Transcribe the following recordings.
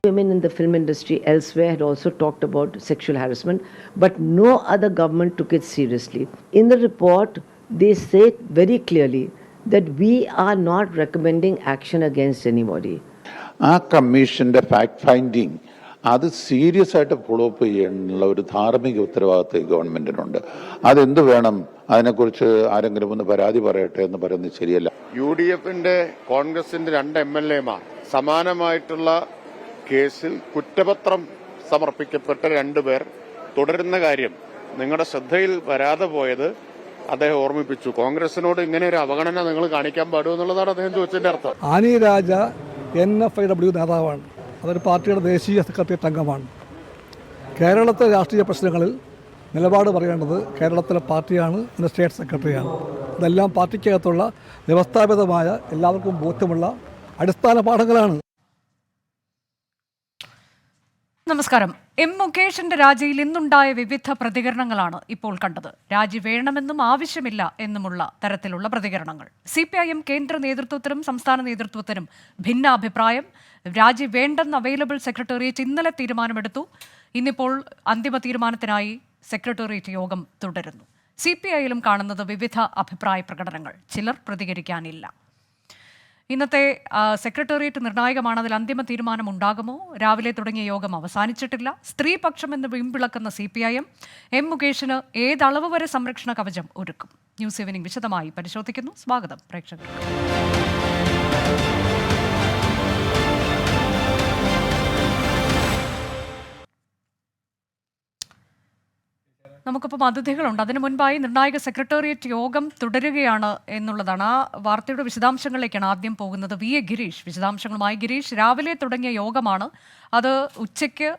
Women in the film industry elsewhere had also talked about sexual harassment, but no other government took it seriously. In the report, they say very clearly that we are not recommending action against anybody. ആ കമ്മീഷന്റെ fact finding അത് serious ആയിട്ട് follow up ചെയ്യാനുള്ള ഒരു ധാർമ്മിക ഉത്തരവാദിത്വം ഗവൺമെന്റിനുണ്ട്. അതെന്ത് വേണം, അതിനെക്കുറിച്ച് ആരെങ്കിലും ഒന്ന് പരാതി പറയട്ടെ എന്ന് പറയുന്നത് ശരിയല്ല. UDFന്റെ കോൺഗ്രസിന്റെ 2 MLAമാർ സമാനമായിട്ടുള്ള കേസിൽ കുറ്റപത്രം സമർപ്പിക്കപ്പെട്ട 2 പേർ തുടരുന്ന കാര്യം നിങ്ങളുടെ ശ്രദ്ധയിൽ വരാതെ പോയത് അദ്ദേഹം ഓർമ്മിപ്പിച്ചു. കോൺഗ്രസിനോട് ഇങ്ങനെ ഒരു അവഗണന നിങ്ങൾ കാണിക്കാൻ പാടുമോ എന്നുള്ളതാണ് അദ്ദേഹം ചോദിച്ചതിന്റെ അർത്ഥം. ആനി രാജ NFIW നേതാവാണ്. അതൊരു പാർട്ടിയുടെ ദേശീയ സെക്രട്ടേറിയറ്റ് അംഗമാണ്. കേരളത്തിലെ രാഷ്ട്രീയ പ്രശ്നങ്ങളിൽ നിലപാട് പറയേണ്ടത് കേരളത്തിലെ പാർട്ടിയാണ്, അതിൻ്റെ സ്റ്റേറ്റ് സെക്രട്ടറിയാണ്. ഇതെല്ലാം പാർട്ടിക്കകത്തുള്ള വ്യവസ്ഥാപിതമായ എല്ലാവർക്കും ബോധ്യമുള്ള അടിസ്ഥാന പാഠങ്ങളാണ്. നമസ്കാരം. മുകേഷിന്റെ രാജിയിൽ ഇന്നുണ്ടായ വിവിധ പ്രതികരണങ്ങളാണ് ഇപ്പോൾ കണ്ടത്. രാജി വേണമെന്നും ആവശ്യമില്ല എന്നുമുള്ള തരത്തിലുള്ള പ്രതികരണങ്ങൾ. CPIM കേന്ദ്ര നേതൃത്വത്തിനും സംസ്ഥാന നേതൃത്വത്തിനും ഭിന്നാഭിപ്രായം. രാജി വേണ്ടെന്ന് അവൈലബിൾ സെക്രട്ടേറിയറ്റ് ഇന്നലെ തീരുമാനമെടുത്തു. ഇന്നിപ്പോൾ അന്തിമ തീരുമാനത്തിനായി സെക്രട്ടേറിയറ്റ് യോഗം തുടരുന്നു. CPIയിലും കാണുന്നത് വിവിധ അഭിപ്രായ പ്രകടനങ്ങൾ. ചിലർ പ്രതികരിക്കാനില്ല. ഇന്നത്തെ സെക്രട്ടേറിയറ്റ് നിർണായകമാണ്. അതിൽ അന്തിമ തീരുമാനം ഉണ്ടാകുമോ? രാവിലെ തുടങ്ങിയ യോഗം അവസാനിച്ചിട്ടില്ല. സ്ത്രീപക്ഷമെന്ന് വീമ്പിളക്കുന്ന CPIM മുകേഷിന് ഏതളവ് വരെ സംരക്ഷണ കവചം ഒരുക്കും? ന്യൂസ് ഈവനിംഗ് വിശദമായി പരിശോധിക്കുന്നു. സ്വാഗതം പ്രേക്ഷകർ. നമുക്കിപ്പോൾ അതിഥികളുണ്ട്. അതിനു മുൻപായി നിർണായക സെക്രട്ടേറിയറ്റ് യോഗം തുടരുകയാണ് എന്നുള്ളതാണ്. ആ വാർത്തയുടെ വിശദാംശങ്ങളിലേക്കാണ് ആദ്യം പോകുന്നത്. VA ഗിരീഷ് വിശദാംശങ്ങളുമായി. ഗിരീഷ്, രാവിലെ തുടങ്ങിയ യോഗമാണ്, അത് ഉച്ചയ്ക്ക്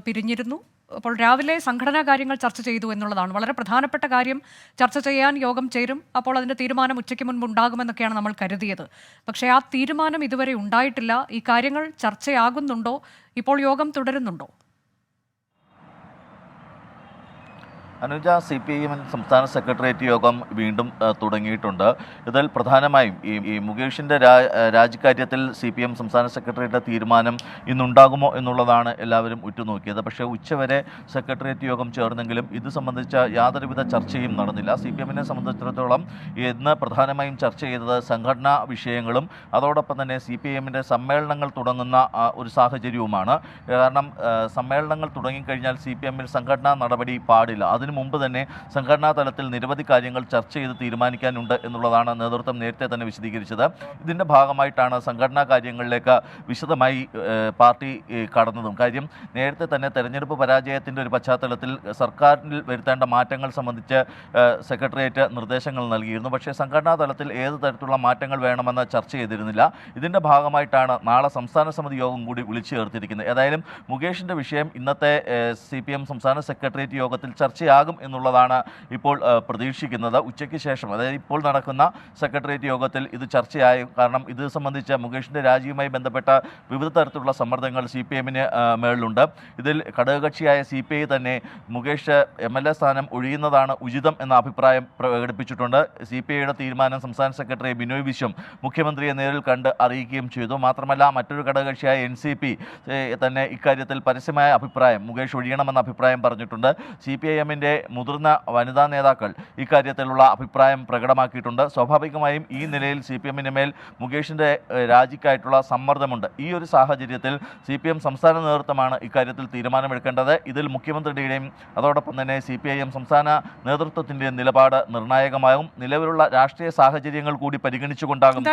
പിരിഞ്ഞിരുന്നു. അപ്പോൾ രാവിലെ സംഘടനാ കാര്യങ്ങൾ ചർച്ച ചെയ്തു എന്നുള്ളതാണ് വളരെ പ്രധാനപ്പെട്ട കാര്യം. ചർച്ച ചെയ്യാൻ യോഗം ചേരും, അപ്പോൾ അതിൻ്റെ തീരുമാനം ഉച്ചയ്ക്ക് മുൻപ് ഉണ്ടാകുമെന്നൊക്കെയാണ് നമ്മൾ കരുതിയത്. പക്ഷേ ആ തീരുമാനം ഇതുവരെ ഉണ്ടായിട്ടില്ല. ഈ കാര്യങ്ങൾ ചർച്ചയാകുന്നുണ്ടോ? ഇപ്പോൾ യോഗം തുടരുന്നുണ്ടോ? അനുജ, CPIM സംസ്ഥാന സെക്രട്ടേറിയറ്റ് യോഗം വീണ്ടും തുടങ്ങിയിട്ടുണ്ട്. ഇതിൽ പ്രധാനമായും ഈ മുകേഷിൻ്റെ രാജിക്കാര്യത്തിൽ CPIM സംസ്ഥാന സെക്രട്ടേറിയറ്റ് തീരുമാനം ഇന്നുണ്ടാകുമോ എന്നുള്ളതാണ് എല്ലാവരും ഉറ്റുനോക്കിയത്. പക്ഷേ ഉച്ചവരെ സെക്രട്ടേറിയറ്റ് യോഗം ചേർന്നെങ്കിലും ഇത് സംബന്ധിച്ച യാതൊരുവിധ ചർച്ചയും നടന്നില്ല. CPIMനെ സംബന്ധിച്ചിടത്തോളം ഇന്ന് പ്രധാനമായും ചർച്ച ചെയ്തത് സംഘടനാ വിഷയങ്ങളും അതോടൊപ്പം തന്നെ CPIMൻ്റെ സമ്മേളനങ്ങൾ തുടങ്ങുന്ന ഒരു സാഹചര്യവുമാണ്. കാരണം സമ്മേളനങ്ങൾ തുടങ്ങിക്കഴിഞ്ഞാൽ CPIMൽ സംഘടനാ നടപടി പാടില്ല. അതിനു മുമ്പ് തന്നെ സംഘടനാ തലത്തിൽ നിരവധി കാര്യങ്ങൾ ചർച്ച ചെയ്ത് തീരുമാനിക്കാനുണ്ട് എന്നുള്ളതാണ് നേതൃത്വം നേരത്തെ തന്നെ വിശദീകരിച്ചത്. ഇതിൻ്റെ ഭാഗമായിട്ടാണ് സംഘടനാ കാര്യങ്ങളിലേക്ക് വിശദമായി പാർട്ടി കടന്നതും. കാര്യം നേരത്തെ തന്നെ തെരഞ്ഞെടുപ്പ് പരാജയത്തിൻ്റെ ഒരു പശ്ചാത്തലത്തിൽ സർക്കാരിൽ വരുത്തേണ്ട മാറ്റങ്ങൾ സംബന്ധിച്ച് സെക്രട്ടേറിയറ്റ് നിർദ്ദേശങ്ങൾ നൽകിയിരുന്നു. പക്ഷേ സംഘടനാ തലത്തിൽ ഏത് തരത്തിലുള്ള മാറ്റങ്ങൾ വേണമെന്ന് ചർച്ച ചെയ്തിരുന്നില്ല. ഇതിൻ്റെ ഭാഗമായിട്ടാണ് നാളെ സംസ്ഥാന സമിതി യോഗം കൂടി വിളിച്ചു ചേർത്തിരിക്കുന്നത്. ഏതായാലും മുകേഷിൻ്റെ വിഷയം ഇന്നത്തെ CPIM സംസ്ഥാന സെക്രട്ടേറിയറ്റ് യോഗത്തിൽ ചർച്ചയാകും എന്നുള്ളതാണ് ഇപ്പോൾ പ്രതീക്ഷിക്കുന്നത്. ഉച്ചയ്ക്ക് ശേഷം, അതായത് ഇപ്പോൾ നടക്കുന്ന സെക്രട്ടേറിയറ്റ് യോഗത്തിൽ ഇത് ചർച്ചയായും. കാരണം ഇത് സംബന്ധിച്ച് മുകേഷിൻ്റെ രാജിയുമായി ബന്ധപ്പെട്ട വിവിധ തരത്തിലുള്ള സമ്മർദ്ദങ്ങൾ CPIMന് മേളിലുണ്ട്. ഇതിൽ ഘടകകക്ഷിയായ CPI തന്നെ മുകേഷ് MLA സ്ഥാനം ഒഴിയുന്നതാണ് ഉചിതം എന്ന അഭിപ്രായം പ്രകടിപ്പിച്ചിട്ടുണ്ട്. CPIയുടെ തീരുമാനം സംസ്ഥാന സെക്രട്ടറി ബിനോയ് വിശ്വം മുഖ്യമന്ത്രിയെ നേരിൽ കണ്ട് അറിയിക്കുകയും ചെയ്തു. മാത്രമല്ല മറ്റൊരു ഘടകകക്ഷിയായ NCP തന്നെ ഇക്കാര്യത്തിൽ പരസ്യമായ അഭിപ്രായം മുകേഷ് ഒഴിയണമെന്ന അഭിപ്രായം പറഞ്ഞിട്ടുണ്ട്. CPIMൻ്റെ മുതിർന്ന വനിതാ നേതാക്കൾ ഇക്കാര്യത്തിലുള്ള അഭിപ്രായം പ്രകടമാക്കിയിട്ടുണ്ട്. സ്വാഭാവികമായും ഈ നിലയിൽ CPIMന് മേൽ മുകേഷിൻ്റെ രാജിക്കായിട്ടുള്ള സമ്മർദ്ദമുണ്ട്. ഈ ഒരു സാഹചര്യത്തിൽ CPIM സംസ്ഥാന നേതൃത്വമാണ് ഇക്കാര്യത്തിൽ തീരുമാനമെടുക്കേണ്ടത്. ഇതിൽ മുഖ്യമന്ത്രിയുടെയും അതോടൊപ്പം തന്നെ CPIM സംസ്ഥാന നേതൃത്വത്തിൻ്റെയും നിലപാട് നിർണായകമാകും. നിലവിലുള്ള രാഷ്ട്രീയ സാഹചര്യങ്ങൾ കൂടി പരിഗണിച്ചുകൊണ്ടാകും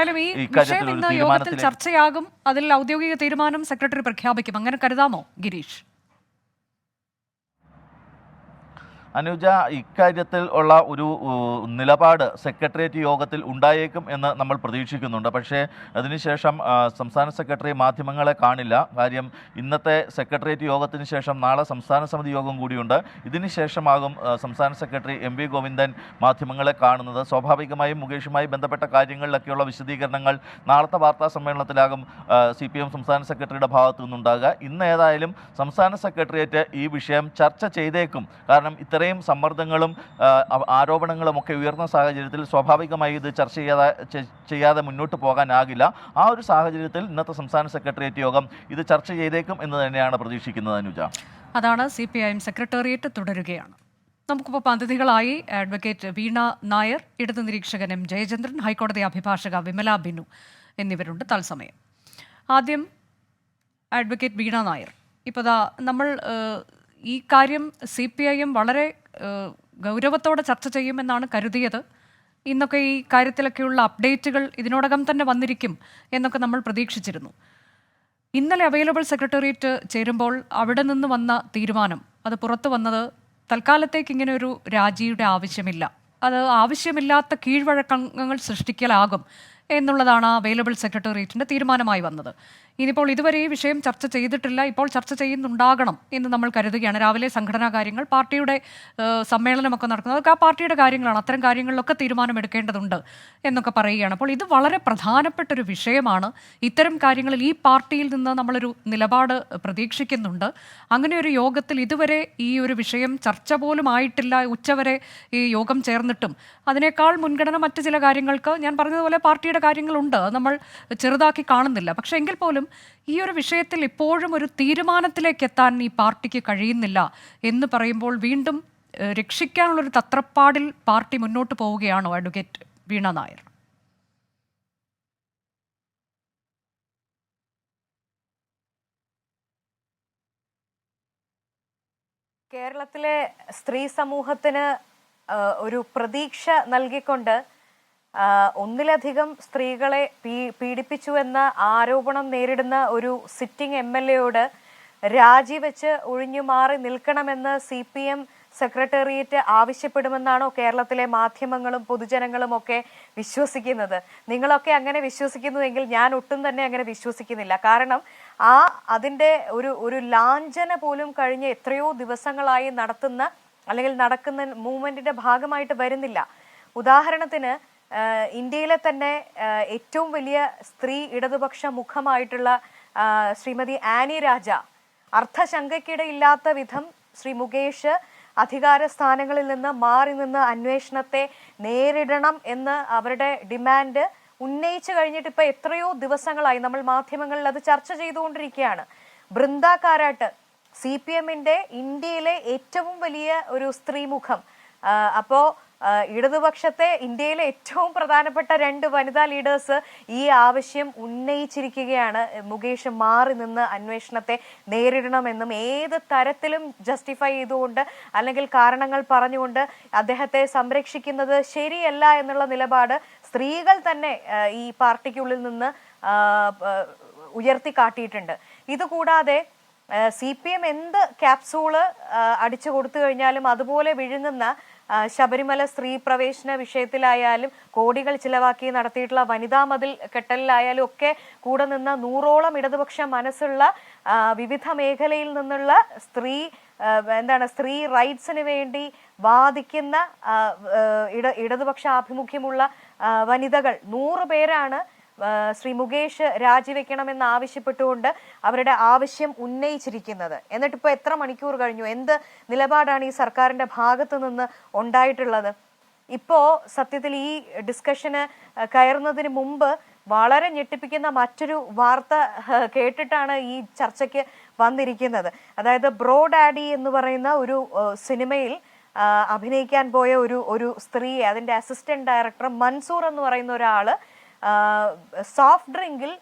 ഇക്കാര്യത്തിൽ ഒരു തീരുമാനത്തിൽ ചർച്ചയാകും. അതിൽ ഔദ്യോഗിക തീരുമാനം സെക്രട്ടറി പ്രഖ്യാപിക്കും. അങ്ങനെ കരുതാമോ ഗിരീഷ്? അനുജ, ഇക്കാര്യത്തിൽ ഉള്ള ഒരു നിലപാട് സെക്രട്ടേറിയറ്റ് യോഗത്തിൽ ഉണ്ടായേക്കും എന്ന് നമ്മൾ പ്രതീക്ഷിക്കുന്നുണ്ട്. പക്ഷേ അതിനുശേഷം സംസ്ഥാന സെക്രട്ടറി മാധ്യമങ്ങളെ കാണില്ല. കാര്യം ഇന്നത്തെ സെക്രട്ടേറിയറ്റ് യോഗത്തിന് ശേഷം നാളെ സംസ്ഥാന സമിതി യോഗം കൂടിയുണ്ട്. ഇതിനുശേഷമാകും സംസ്ഥാന സെക്രട്ടറി MV ഗോവിന്ദൻ മാധ്യമങ്ങളെ കാണുന്നത്. സ്വാഭാവികമായും മുകേഷുമായി ബന്ധപ്പെട്ട കാര്യങ്ങളിലൊക്കെയുള്ള വിശദീകരണങ്ങൾ നാളത്തെ വാർത്താ സമ്മേളനത്തിലാകും CPIM സംസ്ഥാന സെക്രട്ടറിയുടെ ഭാഗത്തു നിന്നുണ്ടാകുക. ഇന്ന് ഏതായാലും സംസ്ഥാന സെക്രട്ടേറിയറ്റ് ഈ വിഷയം ചർച്ച ചെയ്തേക്കും. കാരണം ഇത്രയും സമ്മർദ്ദങ്ങളും ആരോപണങ്ങളും ഒക്കെ ഉയർന്ന സാഹചര്യത്തിൽ സ്വാഭാവികമായി ഇത് ചർച്ച ചെയ്യാതെ മുന്നോട്ട് പോകാനാകില്ല. ആ ഒരു സാഹചര്യത്തിൽ ഇന്നത്തെ സംസ്ഥാന സെക്രട്ടേറിയറ്റ് യോഗം ഇത് ചർച്ച ചെയ്തേക്കും എന്ന് തന്നെയാണ് പ്രതീക്ഷിക്കുന്നത്. അനുജ, അതാണ് CPIM സെക്രട്ടേറിയറ്റ് തുടരുകയാണ്. നമുക്കിപ്പോൾ അതിഥികളായി അഡ്വക്കേറ്റ് വീണ നായർ, ഇടതു നിരീക്ഷകൻ M ജയചന്ദ്രൻ, ഹൈക്കോടതി അഭിഭാഷക വിമല ബിനു എന്നിവരുണ്ട് തത്സമയം. ആദ്യം അഡ്വക്കേറ്റ് വീണ നായർ. ഇപ്പോൾ നമ്മൾ ഈ കാര്യം CPIM വളരെ ഗൗരവത്തോടെ ചർച്ച ചെയ്യുമെന്നാണ് കരുതിയത്. ഇന്നൊക്കെ ഈ കാര്യത്തിലൊക്കെയുള്ള അപ്ഡേറ്റുകൾ ഇതിനോടകം തന്നെ വന്നിരിക്കും എന്നൊക്കെ നമ്മൾ പ്രതീക്ഷിച്ചിരുന്നു. ഇന്നലെ അവൈലബിൾ സെക്രട്ടേറിയറ്റ് ചേരുമ്പോൾ അവിടെ നിന്ന് വന്ന തീരുമാനം, അത് പുറത്തു വന്നത് തൽക്കാലത്തേക്ക് ഇങ്ങനെ ഒരു രാജിയുടെ ആവശ്യമില്ല, അത് ആവശ്യമില്ലാത്ത കീഴ്വഴക്കങ്ങൾ സൃഷ്ടിക്കലാകും എന്നുള്ളതാണ് അവൈലബിൾ സെക്രട്ടേറിയറ്റിൻ്റെ തീരുമാനമായി വന്നത്. ഇനിയിപ്പോൾ ഇതുവരെ ഈ വിഷയം ചർച്ച ചെയ്തിട്ടില്ല, ഇപ്പോൾ ചർച്ച ചെയ്യുന്നുണ്ടാകണം എന്ന് നമ്മൾ കരുതുകയാണ്. രാവിലെ സംഘടനാ കാര്യങ്ങൾ, പാർട്ടിയുടെ സമ്മേളനമൊക്കെ നടക്കുന്നത്, അതൊക്കെ ആ പാർട്ടിയുടെ കാര്യങ്ങളാണ്. അത്തരം കാര്യങ്ങളിലൊക്കെ തീരുമാനമെടുക്കേണ്ടതുണ്ട് എന്നൊക്കെ പറയുകയാണ്. അപ്പോൾ ഇത് വളരെ പ്രധാനപ്പെട്ടൊരു വിഷയമാണ്. ഇത്തരം കാര്യങ്ങളിൽ ഈ പാർട്ടിയിൽ നിന്ന് നമ്മളൊരു നിലപാട് പ്രതീക്ഷിക്കുന്നുണ്ട്. അങ്ങനെ ഒരു യോഗത്തിൽ ഇതുവരെ ഈ ഒരു വിഷയം ചർച്ച പോലും ആയിട്ടില്ല. ഉച്ചവരെ ഈ യോഗം ചേർന്നിട്ടും അതിനേക്കാൾ മുൻഗണന മറ്റു ചില കാര്യങ്ങൾക്ക്, ഞാൻ പറഞ്ഞതുപോലെ പാർട്ടിയുടെ കാര്യങ്ങളുണ്ട്, നമ്മൾ ചെറുതാക്കി കാണുന്നില്ല. പക്ഷേ എങ്കിൽ പോലും ഈ ഒരു വിഷയത്തിൽ ഇപ്പോഴും ഒരു തീരുമാനത്തിലേക്ക് എത്താൻ ഈ പാർട്ടിക്ക് കഴിയുന്നില്ല എന്ന് പറയുമ്പോൾ വീണ്ടും രക്ഷിക്കാനുള്ളൊരു തത്രപ്പാടിൽ പാർട്ടി മുന്നോട്ട് പോവുകയാണോ അഡ്വക്കേറ്റ് വീണ നായർ? കേരളത്തിലെ സ്ത്രീ സമൂഹത്തിന് ഒരു പ്രതീക്ഷ നൽകിക്കൊണ്ട് ഒന്നിലധികം സ്ത്രീകളെ പീഡിപ്പിച്ചു എന്ന ആരോപണം നേരിടുന്ന ഒരു സിറ്റിംഗ് MLAയോട് രാജിവെച്ച് ഒഴിഞ്ഞു മാറി നിൽക്കണമെന്ന് CPM സെക്രട്ടേറിയറ്റ് ആവശ്യപ്പെടുമെന്നാണോ കേരളത്തിലെ മാധ്യമങ്ങളും പൊതുജനങ്ങളും ഒക്കെ വിശ്വസിക്കുന്നത്? നിങ്ങളൊക്കെ അങ്ങനെ വിശ്വസിക്കുന്നുവെങ്കിൽ ഞാൻ ഒട്ടും തന്നെ അങ്ങനെ വിശ്വസിക്കുന്നില്ല. കാരണം അതിൻ്റെ ഒരു ലാഞ്ചന പോലും കഴിഞ്ഞ എത്രയോ ദിവസങ്ങളായി നടക്കുന്ന മൂവ്മെന്റിന്റെ ഭാഗമായിട്ട് വരുന്നില്ല. ഉദാഹരണത്തിന് ഇന്ത്യയിലെ തന്നെ ഏറ്റവും വലിയ സ്ത്രീ ഇടതുപക്ഷ മുഖമായിട്ടുള്ള ശ്രീമതി ആനി രാജ അർത്ഥശങ്കയ്ക്കിടയില്ലാത്ത വിധം ശ്രീ മുകേഷ് അധികാര സ്ഥാനങ്ങളിൽ നിന്ന് മാറി നിന്ന് അന്വേഷണത്തെ നേരിടണം എന്ന് അവരുടെ ഡിമാൻഡ് ഉന്നയിച്ചു കഴിഞ്ഞിട്ട് ഇപ്പൊ എത്രയോ ദിവസങ്ങളായി നമ്മൾ മാധ്യമങ്ങളിൽ അത് ചർച്ച ചെയ്തുകൊണ്ടിരിക്കുകയാണ്. ബൃന്ദ കാരാട്ട് CPMന്റെ ഇന്ത്യയിലെ ഏറ്റവും വലിയ ഒരു സ്ത്രീമുഖം. അപ്പോ ഇടതുപക്ഷത്തെ ഇന്ത്യയിലെ ഏറ്റവും പ്രധാനപ്പെട്ട 2 വനിതാ ലീഡേഴ്സ് ഈ ആവശ്യം ഉന്നയിച്ചിരിക്കുകയാണ്. മുകേഷ് മാറി നിന്ന് അന്വേഷണത്തെ നേരിടണമെന്നും ഏത് തരത്തിലും ജസ്റ്റിഫൈ ചെയ്തുകൊണ്ട് അല്ലെങ്കിൽ കാരണങ്ങൾ പറഞ്ഞുകൊണ്ട് അദ്ദേഹത്തെ സംരക്ഷിക്കുന്നത് ശരിയല്ല എന്നുള്ള നിലപാട് സ്ത്രീകൾ തന്നെ ഈ പാർട്ടിക്കുള്ളിൽ നിന്ന് ഉയർത്തിക്കാട്ടിയിട്ടുണ്ട്. ഇതുകൂടാതെ CPM എന്ത് ക്യാപ്സൂള് അടിച്ചു കൊടുത്തു കഴിഞ്ഞാലും അതുപോലെ വിഴുങ്ങുന്ന ശബരിമല സ്ത്രീ പ്രവേശന വിഷയത്തിലായാലും കോടികൾ ചിലവാക്കി നടത്തിയിട്ടുള്ള വനിതാ മതിൽ കെട്ടലിലായാലും ഒക്കെ കൂടെ നിന്ന് 100ഓളം ഇടതുപക്ഷ മനസ്സുള്ള വിവിധ മേഖലയിൽ നിന്നുള്ള സ്ത്രീ റൈറ്റ്സിന് വേണ്ടി വാദിക്കുന്ന ഇടതുപക്ഷ ആഭിമുഖ്യമുള്ള വനിതകൾ 100 പേരാണ് ശ്രീ മുകേഷ് രാജിവെക്കണമെന്ന് ആവശ്യപ്പെട്ടുകൊണ്ട് അവരുടെ ആവശ്യം ഉന്നയിച്ചിരിക്കുന്നത്. എന്നിട്ടിപ്പോ എത്ര മണിക്കൂർ കഴിഞ്ഞു? എന്ത് നിലപാടാണ് ഈ സർക്കാരിന്റെ ഭാഗത്തു നിന്ന് ഉണ്ടായിട്ടുള്ളത്? ഇപ്പോ സത്യത്തിൽ ഈ ഡിസ്കഷന് കയറുന്നതിന് മുമ്പ് വളരെ ഞെട്ടിപ്പിക്കുന്ന മറ്റൊരു വാർത്ത കേട്ടിട്ടാണ് ഈ ചർച്ചയ്ക്ക് വന്നിരിക്കുന്നത്. അതായത് ബ്രോ ഡാഡി എന്ന് പറയുന്ന ഒരു സിനിമയിൽ അഭിനയിക്കാൻ പോയ ഒരു സ്ത്രീയെ, അതിന്റെ അസിസ്റ്റന്റ് ഡയറക്ടർ മൻസൂർ എന്ന് പറയുന്ന ഒരാള് സോഫ്റ്റ് ഡ്രിങ്കിൽ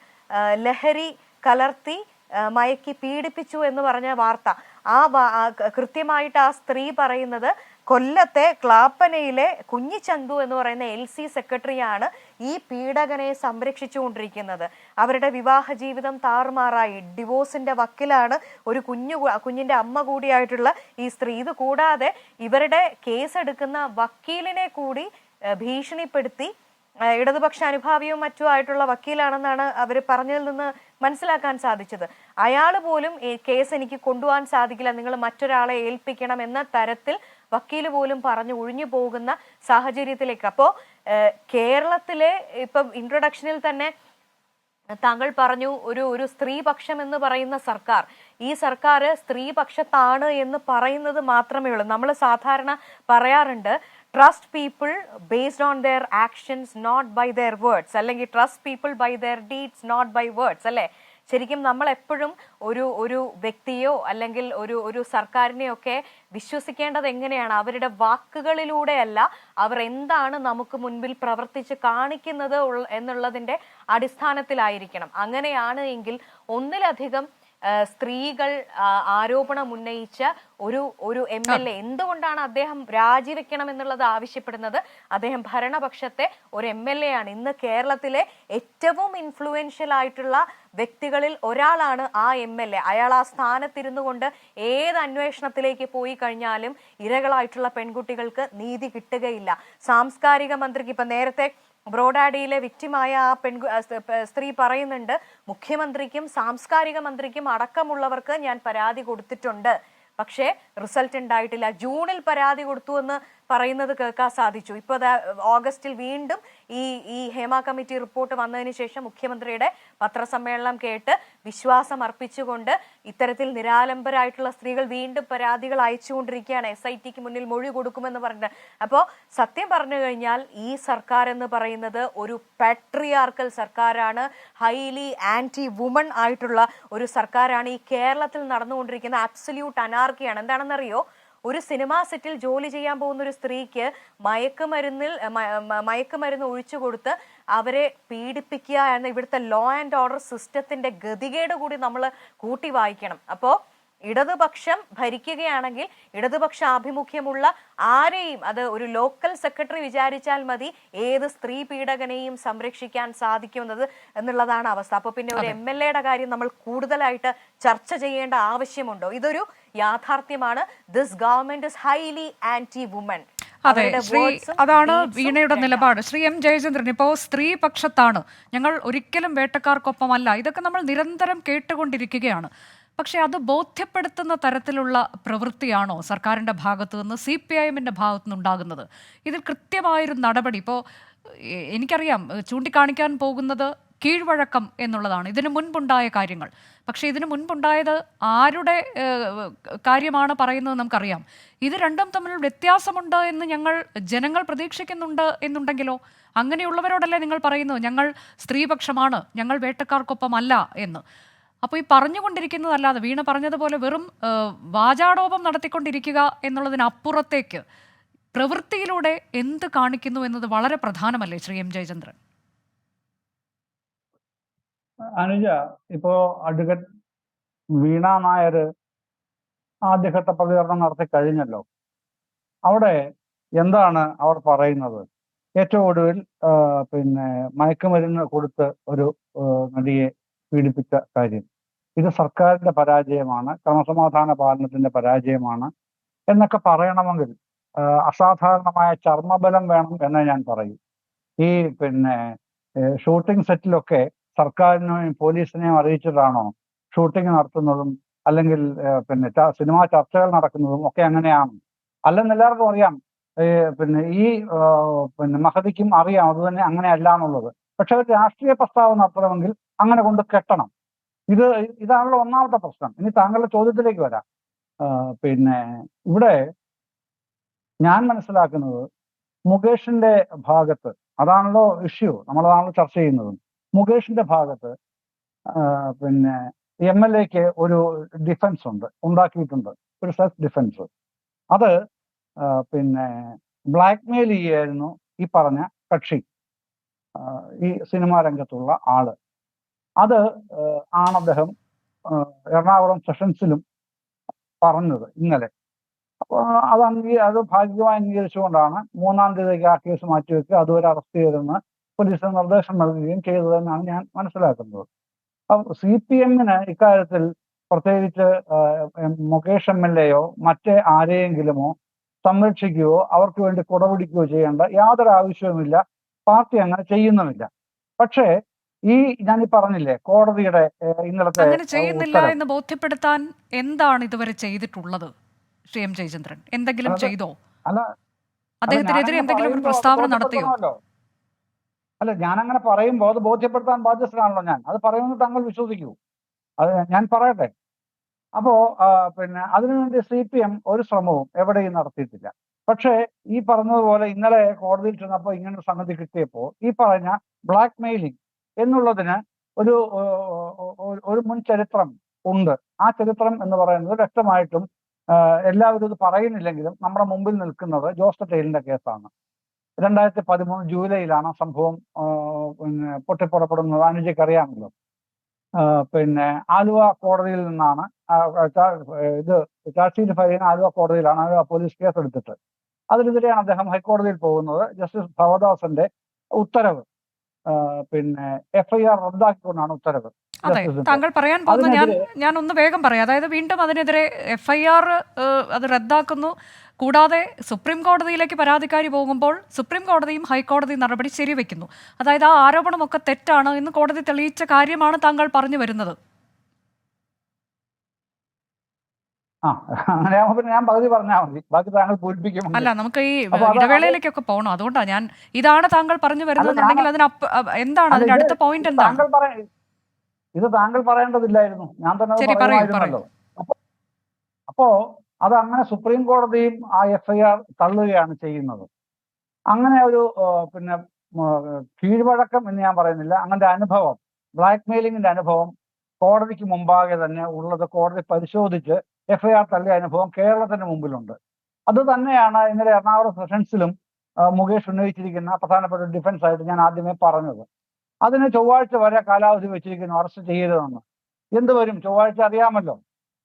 ലഹരി കലർത്തി മയക്കി പീഡിപ്പിച്ചു എന്ന് പറഞ്ഞ വാർത്ത. കൃത്യമായിട്ട് ആ സ്ത്രീ പറയുന്നത് കൊല്ലത്തെ ക്ലാപ്പനയിലെ കുഞ്ഞിച്ചന്തു എന്ന് പറയുന്ന LC സെക്രട്ടറിയാണ് ഈ പീഡകനെ സംരക്ഷിച്ചുകൊണ്ടിരിക്കുന്നത്. അവരുടെ വിവാഹ ജീവിതം താറുമാറായി ഡിവോഴ്സിന്റെ വക്കിലാണ്. ഒരു കുഞ്ഞിന്റെ അമ്മ കൂടിയായിട്ടുള്ള ഈ സ്ത്രീ. ഇത് കൂടാതെ ഇവരുടെ കേസെടുക്കുന്ന വക്കീലിനെ കൂടി ഭീഷണിപ്പെടുത്തി, ഇടതുപക്ഷ അനുഭാവിയും മറ്റുമായിട്ടുള്ള വക്കീലാണെന്നാണ് അവർ പറഞ്ഞതിൽ നിന്ന് മനസ്സിലാക്കാൻ സാധിച്ചത്. അയാൾ പോലും കേസ് എനിക്ക് കൊണ്ടുപോകാൻ സാധിക്കില്ല, നിങ്ങൾ മറ്റൊരാളെ ഏൽപ്പിക്കണം എന്ന തരത്തിൽ വക്കീല് പോലും പറഞ്ഞു ഒഴിഞ്ഞു പോകുന്ന സാഹചര്യത്തിലേക്ക്. അപ്പോൾ കേരളത്തിലെ ഇപ്പം ഇൻട്രൊഡക്ഷനിൽ തന്നെ താങ്കൾ പറഞ്ഞു ഒരു സ്ത്രീപക്ഷം എന്ന് പറയുന്ന സർക്കാർ, ഈ സർക്കാർ സ്ത്രീപക്ഷത്താണ് എന്ന് പറയുന്നത് മാത്രമേ ഉള്ളൂ. നമ്മൾ സാധാരണ പറയാറുണ്ട് trust people based on their actions not by their words, അല്ലെങ്കിൽ trust people by their deeds not by words, അല്ലേ? ശരിക്കും നമ്മൾ എപ്പോഴും ഒരു വ്യക്തിയോ അല്ലെങ്കിൽ ഒരു സർക്കാരിനെയൊക്കെ വിശ്വസിക്കേണ്ടത് എങ്ങനെയാണ്? അവരുടെ വാക്കുകളിലൂടെയല്ല, അവർ എന്താണ് നമുക്ക് മുൻപിൽ പ്രവർത്തിച്ച് കാണിക്കുന്നത് എന്നുള്ളതിന്റെ അടിസ്ഥാനത്തിലായിരിക്കണം. അങ്ങനെയാണ് എങ്കിൽ ഒന്നിലധികം സ്ത്രീകൾ ആരോപണം ഉന്നയിച്ച ഒരു MLA എന്തുകൊണ്ടാണ് അദ്ദേഹം രാജിവെക്കണം എന്നുള്ളത് ആവശ്യപ്പെടുന്നത്? അദ്ദേഹം ഭരണപക്ഷത്തെ ഒരു MLA ആണ്. ഇന്ന് കേരളത്തിലെ ഏറ്റവും ഇൻഫ്ലുവൻഷ്യൽ ആയിട്ടുള്ള വ്യക്തികളിൽ ഒരാളാണ് ആ MLA. അയാൾ ആ സ്ഥാനത്തിരുന്നു കൊണ്ട് ഏത് അന്വേഷണത്തിലേക്ക് പോയി കഴിഞ്ഞാലും ഇരകളായിട്ടുള്ള പെൺകുട്ടികൾക്ക് നീതി കിട്ടുകയില്ല. സാംസ്കാരിക മന്ത്രിക്ക് ഇപ്പൊ നേരത്തെ ബ്രോഡാഡിയിലെ വിക്റ്റിമായ ആ സ്ത്രീ പറയുന്നുണ്ട്, മുഖ്യമന്ത്രിക്കും സാംസ്കാരിക മന്ത്രിക്കും അടക്കമുള്ളവർക്ക് ഞാൻ പരാതി കൊടുത്തിട്ടുണ്ട്, പക്ഷേ റിസൾട്ട് ഉണ്ടായിട്ടില്ല. ജൂണിൽ പരാതി കൊടുത്തു എന്ന് പറയുന്നത് കേൾക്കാൻ സാധിച്ചു. ഇപ്പൊ ഓഗസ്റ്റിൽ വീണ്ടും ഈ ഹേമ കമ്മിറ്റി റിപ്പോർട്ട് വന്നതിന് ശേഷം മുഖ്യമന്ത്രിയുടെ പത്രസമ്മേളനം കേട്ട് വിശ്വാസം അർപ്പിച്ചുകൊണ്ട് ഇത്തരത്തിൽ നിരാലംബരായിട്ടുള്ള സ്ത്രീകൾ വീണ്ടും പരാതികൾ അയച്ചുകൊണ്ടിരിക്കുകയാണ്. SITക്ക് മുന്നിൽ മൊഴി കൊടുക്കുമെന്ന് പറഞ്ഞിട്ട്. അപ്പോൾ സത്യം പറഞ്ഞു കഴിഞ്ഞാൽ ഈ സർക്കാർ എന്ന് പറയുന്നത് ഒരു പാട്രിയാർക്കൽ സർക്കാരാണ്, ഹൈലി ആന്റി വുമൺ ആയിട്ടുള്ള ഒരു സർക്കാരാണ്. ഈ കേരളത്തിൽ നടന്നുകൊണ്ടിരിക്കുന്ന അബ്സല്യൂട്ട് അനാർക്കിയാണ്. എന്താണെന്നറിയോ? ഒരു സിനിമാ സെറ്റിൽ ജോലി ചെയ്യാൻ പോകുന്ന ഒരു സ്ത്രീക്ക് മയക്കുമരുന്ന് ഒഴിച്ചു കൊടുത്ത് അവരെ പീഡിപ്പിക്കുക എന്ന ഇവിടുത്തെ ലോ ആൻഡ് ഓർഡർ സിസ്റ്റത്തിന്റെ ഗതികേട് കൂടി നമ്മൾ കൂട്ടി വായിക്കണം. അപ്പോൾ ഇടതുപക്ഷം ഭരിക്കുകയാണെങ്കിൽ ഇടതുപക്ഷ ആഭിമുഖ്യമുള്ള ആരെയും, അത് ഒരു ലോക്കൽ സെക്രട്ടറി വിചാരിച്ചാൽ മതി, ഏത് സ്ത്രീ പീഡകനെയും സംരക്ഷിക്കാൻ സാധിക്കുന്നത് എന്നുള്ളതാണ് അവസ്ഥ. അപ്പൊ പിന്നെ ഒരു MLAയുടെ കാര്യം നമ്മൾ കൂടുതലായിട്ട് ചർച്ച ചെയ്യേണ്ട ആവശ്യമുണ്ടോ? ഇതൊരു യാഥാർത്ഥ്യമാണ്. This government is highly anti woman. അതെ, അതാണ് വീണയുടെ നിലപാട്. ശ്രീ M. ജയചന്ദ്രൻ, ഇപ്പോൾ സ്ത്രീപക്ഷത്താണ്, ഞങ്ങൾ ഒരിക്കലും വേട്ടക്കാർക്കൊപ്പമല്ല, ഇതൊക്കെ നമ്മൾ നിരന്തരം കേട്ടുകൊണ്ടിരിക്കുകയാണ്. പക്ഷെ അത് ബോധ്യപ്പെടുത്തുന്ന തരത്തിലുള്ള പ്രവൃത്തിയാണോ സർക്കാരിൻ്റെ ഭാഗത്തു നിന്ന്, CPIMൻ്റെ ഭാഗത്തു നിന്നുണ്ടാകുന്നത്? ഇതിൽ കൃത്യമായൊരു നടപടി ഇപ്പോൾ എനിക്കറിയാം, ചൂണ്ടിക്കാണിക്കാൻ പോകുന്നത് കീഴ്വഴക്കം എന്നുള്ളതാണ്, ഇതിനു മുൻപുണ്ടായ കാര്യങ്ങൾ. പക്ഷേ ഇതിനു മുൻപുണ്ടായത് ആരുടെ കാര്യമാണ് പറയുന്നത് നമുക്കറിയാം. ഇത് രണ്ടും തമ്മിൽ വ്യത്യാസമുണ്ട് എന്ന് ജനങ്ങൾ പ്രതീക്ഷിക്കുന്നുണ്ട് എന്നുണ്ടെങ്കിലോ? അങ്ങനെയുള്ളവരോടല്ലേ നിങ്ങൾ പറയുന്നത് ഞങ്ങൾ സ്ത്രീപക്ഷമാണ്, ഞങ്ങൾ വേട്ടക്കാർക്കൊപ്പമല്ല എന്ന്? അപ്പോൾ ഈ പറഞ്ഞുകൊണ്ടിരിക്കുന്നതല്ലാതെ വീണ പറഞ്ഞതുപോലെ വെറും വാചാടോപം നടത്തിക്കൊണ്ടിരിക്കുക എന്നുള്ളതിനപ്പുറത്തേക്ക് പ്രവൃത്തിയിലൂടെ എന്ത് കാണിക്കുന്നു എന്നത് വളരെ പ്രധാനമല്ലേ ശ്രീ M. ജയചന്ദ്രൻ? അനുജ, ഇപ്പോ അഡ്വക്കേറ്റ് വീണ നായർ ആദ്യഘട്ട പ്രതികരണം നടത്തി കഴിഞ്ഞല്ലോ. അവിടെ എന്താണ് അവർ പറയുന്നത്? ഏറ്റവും ഒടുവിൽ മയക്കുമരുന്ന് കൊടുത്ത് ഒരു നടിയെ പീഡിപ്പിച്ച കാര്യം, ഇത് സർക്കാരിന്റെ പരാജയമാണ്, ക്രമസമാധാന പാലനത്തിന്റെ പരാജയമാണ് എന്നൊക്കെ പറയണമെങ്കിൽ അസാധാരണമായ ചർമ്മബലം വേണം എന്ന് ഞാൻ പറയും. ഈ ഷൂട്ടിംഗ് സെറ്റിലൊക്കെ സർക്കാരിനെയും പോലീസിനെയും അറിയിച്ചിട്ടാണോ ഷൂട്ടിംഗ് നടത്തുന്നതും അല്ലെങ്കിൽ സിനിമാ ചർച്ചകൾ നടക്കുന്നതും ഒക്കെ അങ്ങനെയാണ്? അല്ലെന്ന് എല്ലാവർക്കും അറിയാം. മഹതിക്കും അറിയാം അത് തന്നെ അങ്ങനെയല്ല എന്നുള്ളത്. പക്ഷെ ഒരു രാഷ്ട്രീയ പ്രസ്താവന നടത്തണമെങ്കിൽ അങ്ങനെ കൊണ്ട് കെട്ടണം. ഇതാണല്ലോ ഒന്നാമത്തെ പ്രശ്നം. ഇനി താങ്കളുടെ ചോദ്യത്തിലേക്ക് വരാം. ഇവിടെ ഞാൻ മനസ്സിലാക്കുന്നത് മുകേഷിന്റെ ഭാഗത്ത്, അതാണല്ലോ ഇഷ്യൂ, നമ്മളതാണല്ലോ ചർച്ച ചെയ്യുന്നതും. മുകേഷിന്റെ ഭാഗത്ത് MLAക്ക് ഒരു ഡിഫൻസ് ഉണ്ടാക്കിയിട്ടുണ്ട്, ഒരു സെൽഫ് ഡിഫൻസ്. അത് ബ്ലാക്ക്മെയിൽ ചെയ്യായിരുന്നു ഈ പറഞ്ഞ കക്ഷി, ഈ സിനിമാ രംഗത്തുള്ള ആള്. അത് ആണ് അദ്ദേഹം എറണാകുളം സെഷൻസിലും പറഞ്ഞത് ഇന്നലെ. അപ്പോൾ അത് ഭാഗ്യമായി അംഗീകരിച്ചുകൊണ്ടാണ് 3-ാം തീയതിക്ക് ആ കേസ് മാറ്റിവെക്കുക, അതുവരെ അറസ്റ്റ് ചെയ്തെന്ന് പോലീസിന് നിർദ്ദേശം നൽകുകയും ചെയ്തതെന്നാണ് ഞാൻ മനസ്സിലാക്കുന്നത്. അപ്പം CPMന് ഇക്കാര്യത്തിൽ പ്രത്യേകിച്ച് മുകേഷ് MLAയോ മറ്റേ ആരെയെങ്കിലുമോ സംരക്ഷിക്കുകയോ അവർക്ക് വേണ്ടി കുടപിടിക്കുകയോ ചെയ്യേണ്ട യാതൊരു ആവശ്യവുമില്ല. പാർട്ടി അങ്ങനെ ചെയ്യുന്നുമില്ല. പക്ഷേ ഞാൻ പറഞ്ഞില്ലേ, കോടതിയുടെ ഇന്നലത്തെ അങ്ങനെ ചെയ്യുന്നില്ല എന്ന് ബോധ്യപ്പെടുത്താൻ എന്താണ് ഇതുവരെ ചെയ്തിട്ടുള്ളത് ശ്രീ M. ജയചന്ദ്രൻ? എന്തെങ്കിലും ചെയ്തോ? അല്ല, അദ്ദേഹത്തിനെതിരെ എന്തെങ്കിലും ഒരു പ്രസ്താവന നടത്തിയോ? അല്ല, ഞാനങ്ങനെ പറയുമ്പോൾ അത് ബോധ്യപ്പെടുത്താൻ ബാധ്യസ്ഥനാണല്ലോ ഞാൻ. അത് പറയുമെന്ന് താങ്കൾ വിശ്വസിക്കൂ. അത് ഞാൻ പറയട്ടെ. അപ്പോ പിന്നെ അതിനുവേണ്ടി CPM ഒരു ശ്രമവും എവിടെയും നടത്തിയിട്ടില്ല. പക്ഷേ ഈ പറഞ്ഞതുപോലെ ഇന്നലെ കോടതിയിൽ ചെന്നപ്പോൾ ഇങ്ങനൊരു സംഗതി കിട്ടിയപ്പോൾ ഈ പറഞ്ഞ ബ്ലാക്ക് മെയിലിംഗ് എന്നുള്ളതിന് ഒരു ഒരു മുൻ ചരിത്രം ഉണ്ട്. ആ ചരിത്രം എന്ന് പറയുന്നത് വ്യക്തമായിട്ടും എല്ലാവരും ഇത് പറയുന്നില്ലെങ്കിലും നമ്മുടെ മുമ്പിൽ നിൽക്കുന്നത് ജോസ് പട്ടേലിന്റെ കേസാണ്. 2013 ജൂലൈയിലാണ് സംഭവം പിന്നെ പൊട്ടിപ്പുറപ്പെടുന്നത്. അനുജയ്ക്ക് അറിയാമല്ലോ. പിന്നെ ആലുവ കോടതിയിൽ നിന്നാണ് ഇത് ചാർജ് ഷീറ്റ് ഫയൽ ചെയ്യുന്ന ആലുവ കോടതിയിലാണ്. ആലുവ പോലീസ് കേസ് എടുത്തിട്ട് അതിനെതിരെയാണ് അദ്ദേഹം ഹൈക്കോടതിയിൽ പോകുന്നത്. ജസ്റ്റിസ് ഭവദാസന്റെ ഉത്തരവ്, പിന്നെ FIR റദ്ദാക്കിക്കൊണ്ടാണ് ഉത്തരവ്. അതെ, താങ്കൾ പറയാൻ പോകുന്ന ഞാൻ ഒന്ന് വേഗം പറയാം. അതായത് വീണ്ടും അതിനെതിരെ FIR അത് റദ്ദാക്കുന്നു. കൂടാതെ സുപ്രീം കോടതിയിലേക്ക് പരാതിക്കാരി പോകുമ്പോൾ സുപ്രീം കോടതിയും ഹൈക്കോടതി നടപടി ശരിവെക്കുന്നു. അതായത് ആ ആരോപണമൊക്കെ തെറ്റാണ് എന്ന് കോടതി തെളിയിച്ച കാര്യമാണ് താങ്കൾ പറഞ്ഞു വരുന്നത്. അങ്ങനെ പിന്നെ ഞാൻ പകുതി പറഞ്ഞാൽ മതി, ബാക്കി താങ്കൾ പൂരിപ്പിക്കും. അല്ല, നമുക്ക് ഈ ഇടവേളയിലേക്കൊക്കെ പോകണം. അതുകൊണ്ടാണ് ഞാൻ ഇതാണ് താങ്കൾ പറഞ്ഞു വരുന്നതെന്നുണ്ടെങ്കിൽ അതിന് എന്താണ് അതിന്റെ അടുത്ത പോയിന്റ് എന്താണ്? ഇത് താങ്കൾ പറയേണ്ടതില്ലായിരുന്നു, ഞാൻ തന്നെ പറയുമായിരുന്നല്ലോ. അപ്പോ അത് അങ്ങനെ സുപ്രീം കോടതിയും ആ FIR തള്ളുകയാണ് ചെയ്യുന്നത്. അങ്ങനെ ഒരു പിന്നെ കീഴ്വഴക്കം എന്ന് ഞാൻ പറയുന്നില്ല, അങ്ങനത്തെ അനുഭവം, ബ്ലാക്ക് മെയിലിംഗിന്റെ അനുഭവം കോടതിക്ക് മുമ്പാകെ തന്നെ ഉള്ളത് കോടതി പരിശോധിച്ച് FIR തള്ളിയ അനുഭവം കേരളത്തിന് മുമ്പിലുണ്ട്. അത് തന്നെയാണ് ഇന്നലെ എറണാകുളം സെഷൻസിലും മുകേഷ് ഉന്നയിച്ചിരിക്കുന്ന പ്രധാനപ്പെട്ട ഡിഫൻസ് ആയിട്ട് ഞാൻ ആദ്യമേ പറഞ്ഞത്. അതിന് ചൊവ്വാഴ്ച വരെ കാലാവധി വെച്ചിരിക്കുന്നു അറസ്റ്റ് ചെയ്യരുതെന്ന്. എന്ത് വരും ചൊവ്വാഴ്ച അറിയാമല്ലോ.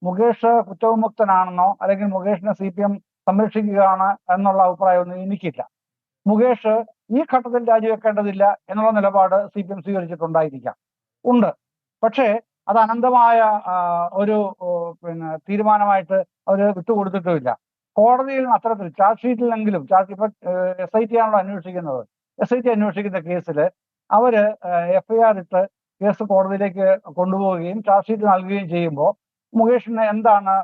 മുകേഷ് കുറ്റവിമുക്തനാണെന്നോ അല്ലെങ്കിൽ മുകേഷിനെ CPM സംരക്ഷിക്കുകയാണ് എന്നുള്ള അഭിപ്രായമൊന്നും എനിക്കില്ല. മുകേഷ് ഈ ഘട്ടത്തിൽ രാജിവെക്കേണ്ടതില്ല എന്നുള്ള നിലപാട് CPM സ്വീകരിച്ചിട്ടുണ്ടായിരിക്കാം, ഉണ്ട്. പക്ഷേ അത് അനന്തമായ ഒരു പിന്നെ തീരുമാനമായിട്ട് അവർ വിട്ടുകൊടുത്തിട്ടുമില്ല. കോടതിയിൽ അത്തരത്തിൽ ചാർജ് ഷീറ്റിലെങ്കിലും ഇപ്പൊ SIT ആണല്ലോ അന്വേഷിക്കുന്നത്. SIT അന്വേഷിക്കുന്ന കേസിൽ അവര് FIR ഇട്ട് കേസ് കോടതിയിലേക്ക് കൊണ്ടുപോവുകയും ചാർജ് ഷീറ്റ് നൽകുകയും ചെയ്യുമ്പോൾ മുകേഷിന് എന്താണ്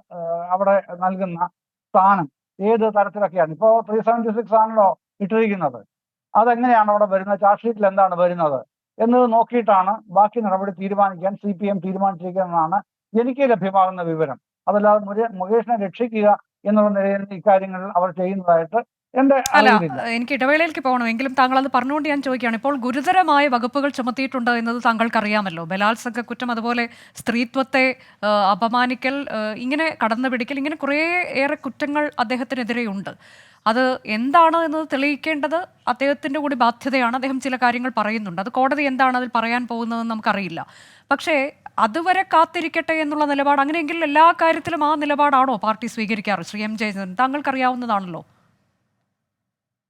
അവിടെ നൽകുന്ന സ്ഥാനം, ഏത് തരത്തിലൊക്കെയാണ്? ഇപ്പോൾ 376 ആണല്ലോ ഇട്ടിരിക്കുന്നത്. അതെങ്ങനെയാണ് അവിടെ വരുന്നത്, ചാർജ് ഷീറ്റിൽ എന്താണ് വരുന്നത് എന്നത് നോക്കിയിട്ടാണ് ബാക്കി നടപടി തീരുമാനിക്കാൻ CPM തീരുമാനിച്ചിരിക്കുന്നതെന്നാണ് എനിക്ക് ലഭ്യമാകുന്ന വിവരം. അതല്ലാതെ മുകേഷിനെ രക്ഷിക്കുക എന്നുള്ള നിലയിൽ ഇക്കാര്യങ്ങൾ അവർ ചെയ്യുന്നതായിട്ട് അല്ല, എനിക്ക് ഇടവേളയിലേക്ക് പോകണമെങ്കിലും താങ്കൾ അത് പറഞ്ഞുകൊണ്ട് ഞാൻ ചോദിക്കുകയാണ്. ഇപ്പോൾ ഗുരുതരമായ വകുപ്പുകൾ ചുമത്തിയിട്ടുണ്ട് എന്നത് താങ്കൾക്ക് അറിയാമല്ലോ. ബലാത്സംഗ കുറ്റം, അതുപോലെ സ്ത്രീത്വത്തെ അപമാനിക്കൽ, ഇങ്ങനെ കടന്നുപിടിക്കൽ, ഇങ്ങനെ കുറേയേറെ കുറ്റങ്ങൾ അദ്ദേഹത്തിനെതിരെയുണ്ട്. അത് എന്താണ് എന്നത് തെളിയിക്കേണ്ടത് അദ്ദേഹത്തിൻ്റെ കൂടി ബാധ്യതയാണ്. അദ്ദേഹം ചില കാര്യങ്ങൾ പറയുന്നുണ്ട്. അത് കോടതി എന്താണ് അതിൽ പറയാൻ പോകുന്നതെന്ന് നമുക്കറിയില്ല. പക്ഷേ അതുവരെ കാത്തിരിക്കട്ടെ എന്നുള്ള നിലപാട്, അങ്ങനെയെങ്കിൽ എല്ലാ കാര്യത്തിലും ആ നിലപാടാണോ പാർട്ടി സ്വീകരിക്കാറ്? ശ്രീ M ജയചന്ദ്രൻ, താങ്കൾക്കറിയാവുന്നതാണല്ലോ.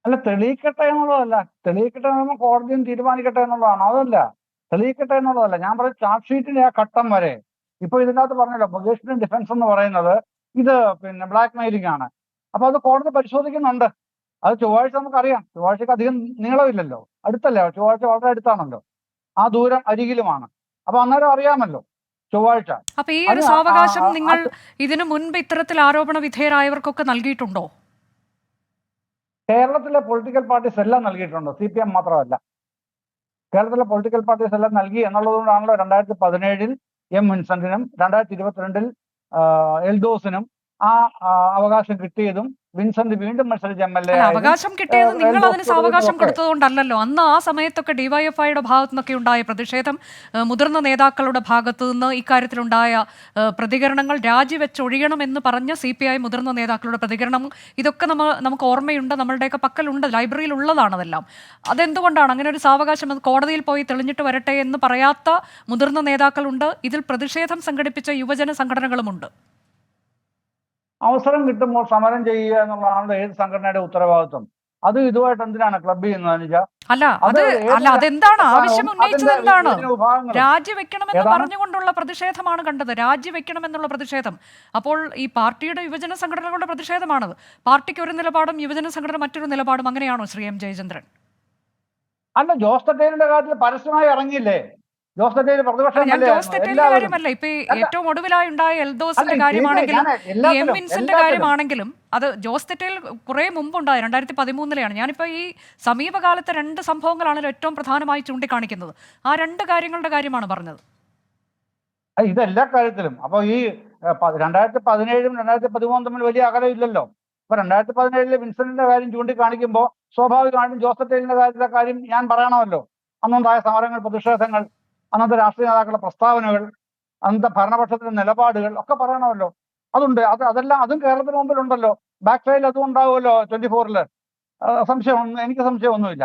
അല്ല, തെളിയിക്കട്ടെ എന്നുള്ളതല്ല. തെളിയിക്കട്ടെ എന്ന് കോടതിയും തീരുമാനിക്കട്ടെ എന്നുള്ളതാണ്. അതല്ല, തെളിയിക്കട്ടെ എന്നുള്ളതല്ല. ഞാൻ പറയും ചാർജ് ഷീറ്റിന്റെ ആ ഘട്ടം വരെ. ഇപ്പൊ ഇതിനകത്ത് പറഞ്ഞല്ലോ മുകേഷിന്റെ ഡിഫൻസ് എന്ന് പറയുന്നത് ഇത് പിന്നെ ബ്ലാക്ക് മെയിലിംഗ് ആണ്. അപ്പൊ അത് കോടതി പരിശോധിക്കുന്നുണ്ട്. അത് ചൊവ്വാഴ്ച നമുക്കറിയാം. ചൊവ്വാഴ്ചക്ക് അധികം നീളമില്ലല്ലോ, അടുത്തല്ലേ, ചൊവ്വാഴ്ച വളരെ അടുത്താണല്ലോ, ആ ദൂരം അരികിലുമാണ്. അപ്പൊ അന്നേരം അറിയാമല്ലോ ചൊവ്വാഴ്ച. അപ്പൊ ഈ ഒരു സാവകാശം നിങ്ങൾ ഇതിനു മുൻപ് ഇത്തരത്തിൽ ആരോപണ വിധേയരായവർക്കൊക്കെ നൽകിയിട്ടുണ്ടോ? കേരളത്തിലെ പൊളിറ്റിക്കൽ പാർട്ടീസ് എല്ലാം നൽകിയിട്ടുണ്ട്, CPM മാത്രമല്ല. കേരളത്തിലെ പൊളിറ്റിക്കൽ പാർട്ടീസ് എല്ലാം നൽകി എന്നുള്ളതുകൊണ്ടാണല്ലോ 2017 M വിൻസെന്റിനും 2022 എൽദോസിനും ആ അവകാശം കിട്ടിയതും വിൻസെന്റ് വീണ്ടും മത്സരിച്ച MLA. അവകാശം കിട്ടിയത് നിങ്ങൾ അതിന് സാവകാശം കൊടുത്തതുകൊണ്ടല്ലോ. അന്ന് ആ സമയത്തൊക്കെ DYFIയുടെ ഭാഗത്തു നിന്നൊക്കെ ഉണ്ടായ പ്രതിഷേധം, മുതിർന്ന നേതാക്കളുടെ ഭാഗത്തു നിന്ന് ഇക്കാര്യത്തിലുണ്ടായ പ്രതികരണങ്ങൾ, രാജിവെച്ചൊഴിയണമെന്ന് പറഞ്ഞ CPI മുതിർന്ന നേതാക്കളുടെ പ്രതികരണം, ഇതൊക്കെ നമുക്ക് ഓർമ്മയുണ്ട്, നമ്മളുടെയൊക്കെ പക്കലുണ്ട്, ലൈബ്രറിയിൽ ഉള്ളതാണതെല്ലാം. അതെന്തുകൊണ്ടാണ് അങ്ങനെ ഒരു സാവകാശം, അത് കോടതിയിൽ പോയി തെളിഞ്ഞിട്ട് വരട്ടെ എന്ന് പറയാത്ത മുതിർന്ന നേതാക്കളുണ്ട്, ഇതിൽ പ്രതിഷേധം സംഘടിപ്പിച്ച യുവജന സംഘടനകളുമുണ്ട്. അവസരം കിട്ടുമ്പോൾ സമരം ചെയ്യുക എന്നുള്ളതാണ് ഏത് സംഘടനയുടെ ഉത്തരവാദിത്വം. അത് ഇതുമായിട്ട് എന്തിനാണ് ക്ലബ് ചെയ്യുന്നത് അനുജ? അതെന്താണ് ആവശ്യം ഉന്നയിച്ചത്? എന്താണ് രാജിവെക്കണമെന്ന് പറഞ്ഞുകൊണ്ടുള്ള പ്രതിഷേധമാണ് കണ്ടത്, രാജിവെക്കണമെന്നുള്ള പ്രതിഷേധം. അപ്പോൾ ഈ പാർട്ടിയുടെ യുവജന സംഘടനകളുടെ പ്രതിഷേധമാണത്. പാർട്ടിക്ക് ഒരു നിലപാടും യുവജന സംഘടന മറ്റൊരു നിലപാടും, അങ്ങനെയാണോ ശ്രീ M ജയചന്ദ്രൻ? അല്ല, ജോസ് പട്ടേലിന്റെ കാര്യത്തിൽ പരസ്യമായി ഇറങ്ങിയില്ലേ? ജോസ് തെറ്റയിൽ ഞാൻ പ്രതിപക്ഷമല്ലേ ജോസ് ആയിരുന്നു തെറ്റേലിന്റെ എല്ലാവരും. കാര്യമല്ല, ഇപ്പൊ ഈ അല്ല ഏറ്റവും ഒടുവിലായി ഉണ്ടായ എൽദോസിന്റെ അല്ല കാര്യമാണെങ്കിലും ഞാൻ ഈ എം എല്ലാത്തിലും വിൻസെന്റ് കാര്യമാണെങ്കിലും അത് ജോസ് തെറ്റേൽ കുറെ മുമ്പുണ്ടായ 2013 ഞാനിപ്പോ ഈ സമീപകാലത്തെ 2 സംഭവങ്ങളാണല്ലോ ഏറ്റവും പ്രധാനമായി ചൂണ്ടിക്കാണിക്കുന്നത്. ആ 2 കാര്യങ്ങളുടെ കാര്യമാണ് പറഞ്ഞത്. ഇതെല്ലാ കാര്യത്തിലും. അപ്പൊ ഈ 2017 2013 തമ്മിൽ വലിയ അകലം ഇല്ലല്ലോ. അപ്പൊ 2017 വിൻസെന്റിന്റെ കാര്യം ചൂണ്ടിക്കാണിക്കുമ്പോൾ സ്വാഭാവികമായിട്ടും ജോസ് തെറ്റേലിന്റെ കാര്യത്തിലെ കാര്യം ഞാൻ പറയണമല്ലോ. അന്നുണ്ടായ സമരങ്ങൾ, പ്രതിഷേധങ്ങൾ, അന്നത്തെ രാഷ്ട്രീയ നേതാക്കളുടെ പ്രസ്താവനകൾ, അന്നത്തെ ഭരണപക്ഷത്തിന്റെ നിലപാടുകൾ ഒക്കെ പറയണമല്ലോ. അതുണ്ട്. അതെല്ലാം അതും കേരളത്തിന് മുമ്പിലുണ്ടല്ലോ. ബാക്ക് സൈഡിൽ അതും ഉണ്ടാവുമല്ലോ 24-ല്. എനിക്ക് സംശയമൊന്നുമില്ല.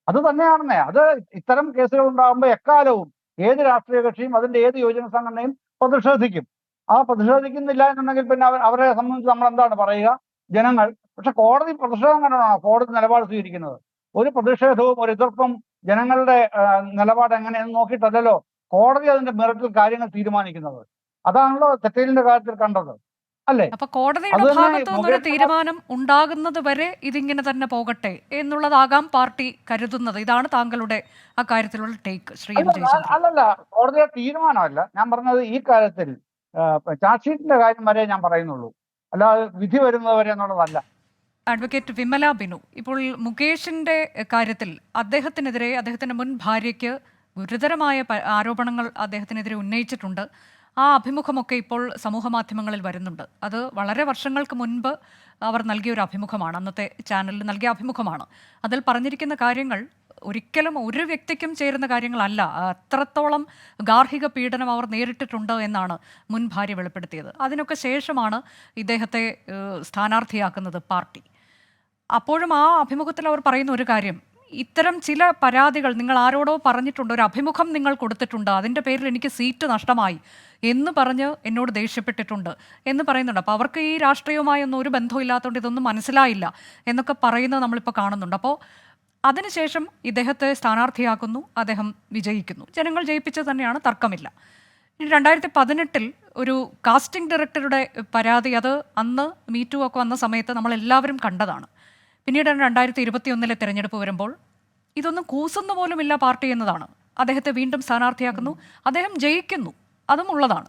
അത് തന്നെയാണെന്നേ. അത് ഇത്തരം കേസുകൾ ഉണ്ടാകുമ്പോൾ എക്കാലവും ഏത് രാഷ്ട്രീയ കക്ഷിയും അതിന്റെ ഏത് യുവജന സംഘടനയും പ്രതിഷേധിക്കും. ആ പ്രതിഷേധിക്കുന്നില്ല എന്നുണ്ടെങ്കിൽ പിന്നെ അവരെ സംബന്ധിച്ച് നമ്മൾ എന്താണ് പറയുക? ജനങ്ങൾ. പക്ഷെ കോടതി പ്രതിഷേധം കണ്ടാണോ കോടതി നിലപാട് സ്വീകരിക്കുന്നത്? ഒരു പ്രതിഷേധവും ഒരു എതിർപ്പും ജനങ്ങളുടെ നിലപാട് എങ്ങനെയെന്ന് നോക്കിയിട്ടല്ലല്ലോ കോടതി അതിന്റെ മെറിറ്റിൽ കാര്യങ്ങൾ തീരുമാനിക്കുന്നത്. അതാണല്ലോ തെറ്റേലിന്റെ കാര്യത്തിൽ കണ്ടത്, അല്ലേ? അപ്പൊ കോടതിയുടെ ഭാഗത്തു നിന്നൊരു തീരുമാനം ഉണ്ടാകുന്നത് വരെ ഇതിങ്ങനെ തന്നെ പോകട്ടെ എന്നുള്ളതാകാം പാർട്ടി കരുതുന്നത്. ഇതാണ് താങ്കളുടെ അക്കാര്യത്തിലുള്ള ടേക്ക്, ശ്രീ എം ജയചന്ദ്രൻ. അല്ലല്ല, കോടതിയുടെ തീരുമാനമല്ല ഞാൻ പറഞ്ഞത്. ഈ കാര്യത്തിൽ ചാർജ് ഷീറ്റിന്റെ കാര്യം വരെ ഞാൻ പറയുന്നുള്ളൂ, അല്ലാതെ വിധി വരുന്നത് വരെ എന്നുള്ളതല്ല. അഡ്വക്കേറ്റ് വിമല ബിനു, ഇപ്പോൾ മുകേഷിന്റെ കാര്യത്തിൽ അദ്ദേഹത്തിനെതിരെ അദ്ദേഹത്തിന്റെ മുൻ ഭാര്യയ്ക്ക് ഗുരുതരമായ ആരോപണങ്ങൾ അദ്ദേഹത്തിനെതിരെ ഉന്നയിച്ചിട്ടുണ്ട്. ആ അഭിമുഖമൊക്കെ ഇപ്പോൾ സമൂഹ മാധ്യമങ്ങളിൽ വരുന്നുണ്ട്. അത് വളരെ വർഷങ്ങൾക്ക് മുൻപ് അവർ നൽകിയ ഒരു അഭിമുഖമാണ്, അന്നത്തെ ചാനലിൽ നൽകിയ അഭിമുഖമാണ്. അതിൽ പറഞ്ഞിരിക്കുന്ന കാര്യങ്ങൾ ഒരിക്കലും ഒരു വ്യക്തിക്കും ചേരുന്ന കാര്യങ്ങളല്ല. അത്രത്തോളം ഗാർഹിക പീഡനം അവർ നേരിട്ടിട്ടുണ്ട് എന്നാണ് മുൻ ഭാര്യ വെളിപ്പെടുത്തിയത്. അതിനൊക്കെ ശേഷമാണ് ഇദ്ദേഹത്തെ സ്ഥാനാർത്ഥിയാക്കുന്നത് പാർട്ടി. അപ്പോഴും ആ അഭിമുഖത്തിൽ അവർ പറയുന്ന ഒരു കാര്യം, ഇത്തരം ചില പരാതികൾ നിങ്ങൾ ആരോടോ പറഞ്ഞിട്ടുണ്ട്, ഒരു അഭിമുഖം നിങ്ങൾ കൊടുത്തിട്ടുണ്ട്, അതിൻ്റെ പേരിൽ എനിക്ക് സീറ്റ് നഷ്ടമായി എന്ന് പറഞ്ഞ് എന്നോട് ദേഷ്യപ്പെട്ടിട്ടുണ്ട് എന്ന് പറയുന്നുണ്ട്. അപ്പോൾ അവർക്ക് ഈ രാഷ്ട്രീയവുമായി ഒന്നും ഒരു ബന്ധവും ഇല്ലാത്തതുകൊണ്ട് ഇതൊന്നും മനസ്സിലായില്ല എന്നൊക്കെ പറയുന്നത് നമ്മളിപ്പോൾ കാണുന്നുണ്ട്. അപ്പോൾ അതിനുശേഷം ഇദ്ദേഹത്തെ സ്ഥാനാർത്ഥിയാക്കുന്നു, അദ്ദേഹം വിജയിക്കുന്നു. ജനങ്ങൾ ജയിപ്പിച്ചത് തന്നെയാണ്, തർക്കമില്ല. 2018 ഒരു കാസ്റ്റിംഗ് ഡയറക്ടറുടെ പരാതി, അത് അന്ന് മീറ്റു ഒക്കെ വന്ന സമയത്ത് നമ്മളെല്ലാവരും കണ്ടതാണ്. പിന്നീട് 2021 തെരഞ്ഞെടുപ്പ് വരുമ്പോൾ ഇതൊന്നും കൂസുന്ന പോലുമില്ല പാർട്ടി എന്നതാണ്. അദ്ദേഹത്തെ വീണ്ടും സ്ഥാനാർത്ഥിയാക്കുന്നു, അദ്ദേഹം ജയിക്കുന്നു, അതും ഉള്ളതാണ്.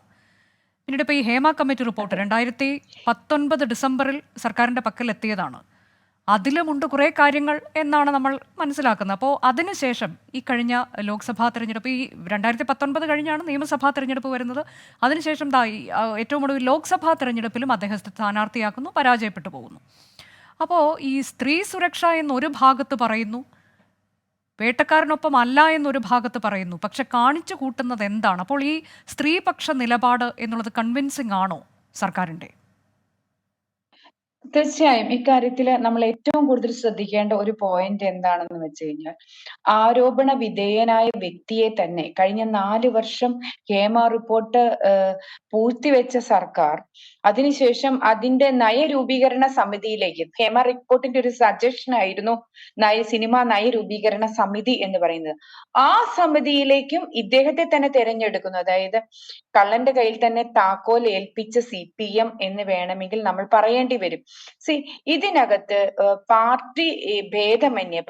പിന്നീട് ഇപ്പോൾ ഈ ഹേമ കമ്മിറ്റി റിപ്പോർട്ട് 2019 ഡിസംബറിൽ സർക്കാരിൻ്റെ പക്കലെത്തിയതാണ്. അതിലുമുണ്ട് കുറേ കാര്യങ്ങൾ എന്നാണ് നമ്മൾ മനസ്സിലാക്കുന്നത്. അപ്പോൾ അതിനുശേഷം ഈ കഴിഞ്ഞ ലോക്സഭാ തെരഞ്ഞെടുപ്പ്, ഈ 2019 കഴിഞ്ഞാണ് നിയമസഭാ തെരഞ്ഞെടുപ്പ് വരുന്നത്. അതിനുശേഷം ഏറ്റവും ഒടുവിൽ ലോക്സഭാ തെരഞ്ഞെടുപ്പിലും അദ്ദേഹത്തെ സ്ഥാനാർത്ഥിയാക്കുന്നു, പരാജയപ്പെട്ടു പോകുന്നു. അപ്പോൾ ഈ സ്ത്രീ സുരക്ഷ എന്നൊരു ഭാഗത്ത് പറയുന്നു, വേട്ടക്കാരനൊപ്പം അല്ല എന്നൊരു ഭാഗത്ത് പറയുന്നു. പക്ഷെ കാണിച്ചു കൂട്ടുന്നത് എന്താണ്? അപ്പോൾ ഈ സ്ത്രീപക്ഷ നിലപാട് എന്നുള്ളത് കൺവിൻസിംഗ് ആണോ സർക്കാരിൻ്റെ? തീർച്ചയായും ഇക്കാര്യത്തിൽ നമ്മൾ ഏറ്റവും കൂടുതൽ ശ്രദ്ധിക്കേണ്ട ഒരു പോയിന്റ് എന്താണെന്ന് വെച്ച് കഴിഞ്ഞാൽ, ആരോപണ വിധേയനായ വ്യക്തിയെ തന്നെ കഴിഞ്ഞ 4 വർഷം ഹേമ റിപ്പോർട്ട് പൂഴ്ത്തിവെച്ച സർക്കാർ അതിനുശേഷം അതിന്റെ നയരൂപീകരണ സമിതിയിലേക്ക്, ഹേമ റിപ്പോർട്ടിന്റെ ഒരു സജഷൻ ആയിരുന്നു സിനിമാ നയരൂപീകരണ സമിതി എന്ന് പറയുന്നത്. ആ സമിതിയിലേക്കും ഇദ്ദേഹത്തെ തന്നെ തിരഞ്ഞെടുക്കുന്നു. അതായത് കള്ളന്റെ കയ്യിൽ തന്നെ താക്കോൽ ഏൽപ്പിച്ച CPM എന്ന് വേണമെങ്കിൽ നമ്മൾ പറയേണ്ടി വരും. ഇതിനകത്ത് പാർട്ടി ഭേദമന്യേ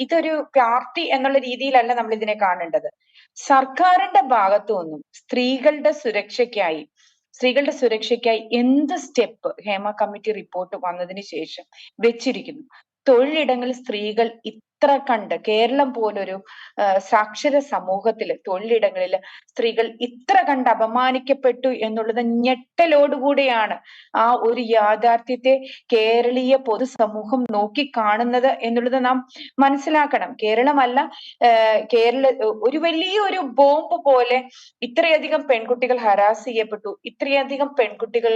ഇതൊരു പാർട്ടി എന്നുള്ള രീതിയിലല്ല നമ്മൾ ഇതിനെ കാണേണ്ടത്. സർക്കാരിന്റെ ഭാഗത്തു നിന്നും സ്ത്രീകളുടെ സുരക്ഷയ്ക്കായി എന്ത് സ്റ്റെപ്പ് ഹേമ കമ്മിറ്റി റിപ്പോർട്ട് വന്നതിന് ശേഷം വെച്ചിരിക്കുന്നു? തൊഴിലിടങ്ങളിൽ സ്ത്രീകൾ ഇത്ര കണ്ട്, കേരളം പോലൊരു സാക്ഷര സമൂഹത്തില് തൊഴിലിടങ്ങളിൽ സ്ത്രീകൾ ഇത്ര കണ്ട് അപമാനിക്കപ്പെട്ടു എന്നുള്ളത് ഞെട്ടലോടുകൂടിയാണ് ആ ഒരു യാഥാർത്ഥ്യത്തെ കേരളീയ പൊതുസമൂഹം നോക്കിക്കാണുന്നത് എന്നുള്ളത് നാം മനസ്സിലാക്കണം. കേരളമല്ല, ഒരു വലിയൊരു ബോംബ് പോലെ ഇത്രയധികം പെൺകുട്ടികൾ ഹരാസ് ചെയ്യപ്പെട്ടു, ഇത്രയധികം പെൺകുട്ടികൾ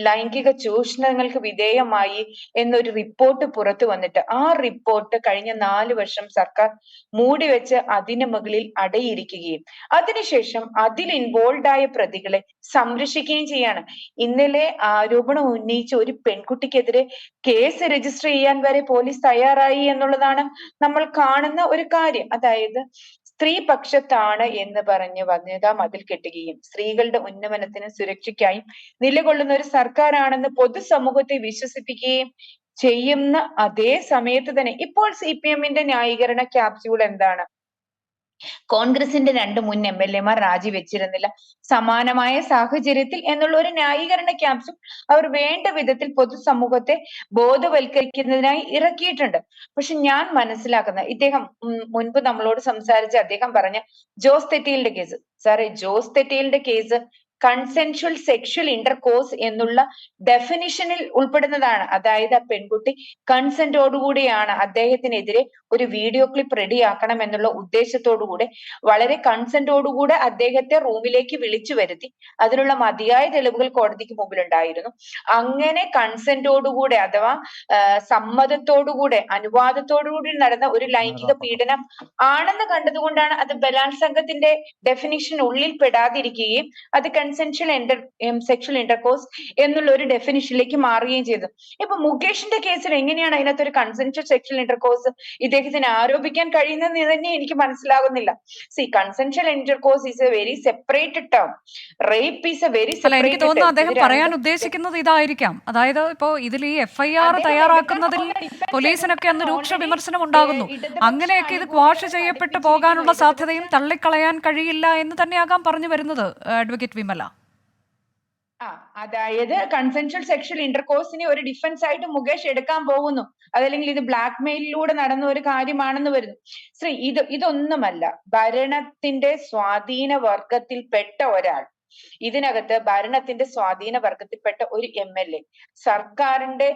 ലൈംഗിക ചൂഷണങ്ങൾക്ക് വിധേയമായി എന്നൊരു റിപ്പോർട്ട് പുറത്തു വന്നിട്ട് ആ റിപ്പോർട്ട് കഴിഞ്ഞ 4 വർഷം സർക്കാർ മൂടിവെച്ച് അതിന് മുകളിൽ അടയിരിക്കുകയും അതിനുശേഷം അതിൽ ഇൻവോൾവ് ആയ പ്രതികളെ സംരക്ഷിക്കുകയും ചെയ്യാണ്. ഇന്നലെ ആരോപണം ഉന്നയിച്ച ഒരു പെൺകുട്ടിക്കെതിരെ കേസ് രജിസ്റ്റർ ചെയ്യാൻ വരെ പോലീസ് തയ്യാറായി എന്നുള്ളതാണ് നമ്മൾ കാണുന്ന ഒരു കാര്യം. അതായത് സ്ത്രീപക്ഷത്താണ് എന്ന് പറഞ്ഞ് വനിതാ മതിൽ കെട്ടുകയും സ്ത്രീകളുടെ ഉന്നമനത്തിനും സുരക്ഷയ്ക്കായും നിലകൊള്ളുന്ന ഒരു സർക്കാരാണെന്ന് പൊതുസമൂഹത്തെ വിശ്വസിപ്പിക്കുകയും ചെയ്യുന്ന അതേ സമയത്ത് തന്നെ ഇപ്പോൾ CPM-ന്റെ ന്യായീകരണ ക്യാപ്സ്യൂൾ എന്താണ്? കോൺഗ്രസിന്റെ 2 മുൻ എംഎൽഎമാർ രാജിവെച്ചിരുന്നില്ല. സമാനമായ സാഹചര്യത്തിൽ എന്നുള്ള ഒരു ന്യായീകരണ ക്യാപ്സ്യൂൾ അവർ വേണ്ട വിധത്തിൽ പൊതുസമൂഹത്തെ ബോധവൽക്കരിക്കുന്നതിനായി ഇറക്കിയിട്ടുണ്ട്. പക്ഷെ ഞാൻ മനസ്സിലാക്കുന്ന ഇദ്ദേഹം മുൻപ് നമ്മളോട് സംസാരിച്ച അദ്ദേഹം പറഞ്ഞ ജോസ് തെറ്റിയിലിന്റെ കേസ്, സാറേ ജോസ് തെറ്റിയിലിന്റെ കേസ് കൺസെൻഷ്വൽ സെക്ഷൽ ഇന്റർകോഴ്സ് എന്നുള്ള ഡെഫിനിഷനിൽ ഉൾപ്പെടുന്നതാണ്. അതായത് ആ പെൺകുട്ടി കൺസെന്റോടുകൂടിയാണ് അദ്ദേഹത്തിനെതിരെ ഒരു വീഡിയോ ക്ലിപ്പ് റെഡിയാക്കണം എന്നുള്ള ഉദ്ദേശത്തോടുകൂടെ വളരെ കൺസെന്റോടുകൂടെ അദ്ദേഹത്തെ റൂമിലേക്ക് വിളിച്ചു വരുത്തി അതിനുള്ള മതിയായ തെളിവുകൾ കോടതിക്ക് മുമ്പിലുണ്ടായിരുന്നു. അങ്ങനെ കൺസെന്റോടുകൂടെ അഥവാ സമ്മതത്തോടുകൂടെ അനുവാദത്തോടുകൂടി നടന്ന ഒരു ലൈംഗിക പീഡനം ആണെന്ന് കണ്ടതുകൊണ്ടാണ് അത് ബലാത്സംഗത്തിന്റെ ഡെഫിനിഷൻ ഉള്ളിൽ പെടാതിരിക്കുകയും അത് കൺസെൻഷ്വൽ സെക്ഷൽ ഇന്റർകോഴ്സ് എന്നുള്ള ഒരു ഡെഫിനിഷനിലേക്ക് മാറുകയും ചെയ്തു. ഇപ്പൊ മുകേഷിന്റെ കേസിൽ എങ്ങനെയാണ് അതിനകത്ത് ഒരു കൺസെൻഷ്വൽ സെക്ഷൽ ഇന്റർകോഴ്സ് ഇദ്ദേഹത്തിന് ആരോപിക്കാൻ കഴിയുന്നതെന്ന് തന്നെ എനിക്ക് മനസ്സിലാകുന്നില്ല. Consensual intercourse is A very separate term, rape is A very എനിക്ക് തോന്നുന്നു അദ്ദേഹം പറയാൻ ഉദ്ദേശിക്കുന്നത് ഇതായിരിക്കാം. അതായത് ഇപ്പോ ഇതിൽ ഈ FIR തയ്യാറാക്കുന്നതിൽ പോലീസിനൊക്കെ അന്ന് രൂക്ഷ വിമർശനം ഉണ്ടാകുന്നു. അങ്ങനെയൊക്കെ ഇത് ക്വാഷ് ചെയ്യപ്പെട്ടു പോകാനുള്ള സാധ്യതയും തള്ളിക്കളയാൻ കഴിയില്ല എന്ന് തന്നെയാകാം പറഞ്ഞു വരുന്നത് അഡ്വക്കേറ്റ് വിമല. അതായത് കൺസെൻഷ്വൽ സെക്ഷൽ ഇന്റർകോഴ്സിനെ ഒരു ഡിഫൻസ് ആയിട്ട് മുകേഷ് എടുക്കാൻ പോകുന്നു, അതല്ലെങ്കിൽ ഇത് ബ്ലാക്ക് മെയിലിലൂടെ നടന്ന ഒരു കാര്യമാണെന്ന് വരുന്നു. ഇതൊന്നുമല്ല, ഭരണത്തിന്റെ സ്വാധീന വർഗത്തിൽപ്പെട്ട ഒരാൾ, ഇതിനകത്ത് ഭരണത്തിന്റെ സ്വാധീന വർഗത്തിൽപ്പെട്ട ഒരു MLA, സർക്കാരിന്റെ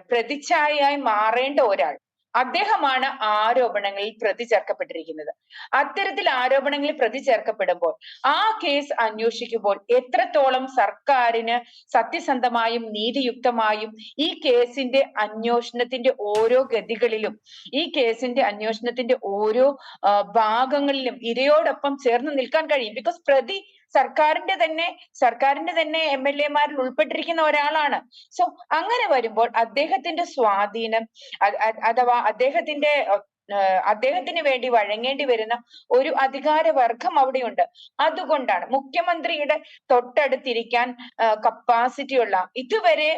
പ്രതിച്ഛായയായി മാറേണ്ട ഒരാൾ, അദ്ദേഹമാണ് ആരോപണങ്ങളിൽ പ്രതി ചേർക്കപ്പെട്ടിരിക്കുന്നത്. അത്തരത്തിൽ ആരോപണങ്ങളിൽ പ്രതി ചേർക്കപ്പെടുമ്പോൾ ആ കേസ് അന്വേഷിക്കുമ്പോൾ എത്രത്തോളം സർക്കാരിന് സത്യസന്ധമായും നീതിയുക്തമായും ഈ കേസിന്റെ അന്വേഷണത്തിന്റെ ഓരോ ഗതികളിലും ഈ കേസിന്റെ അന്വേഷണത്തിന്റെ ഓരോ ഭാഗങ്ങളിലും ഇരയോടൊപ്പം ചേർന്ന് നിൽക്കാൻ കഴിയും. ബിക്കോസ് പ്രതി സർക്കാരിന്റെ തന്നെ MLA-മാരിൽ ഉൾപ്പെട്ടിരിക്കുന്ന ഒരാളാണ്. സോ അങ്ങനെ വരുമ്പോൾ അദ്ദേഹത്തിന്റെ സ്വാധീനം അഥവാ അദ്ദേഹത്തിന് വേണ്ടി വഴങ്ങേണ്ടി വരുന്ന ഒരു അധികാരവർഗം അവിടെയുണ്ട്. അതുകൊണ്ടാണ് മുഖ്യമന്ത്രിയുടെ തൊട്ടടുത്തിരിക്കാൻ കപ്പാസിറ്റി ഉള്ള ഇതുവരെ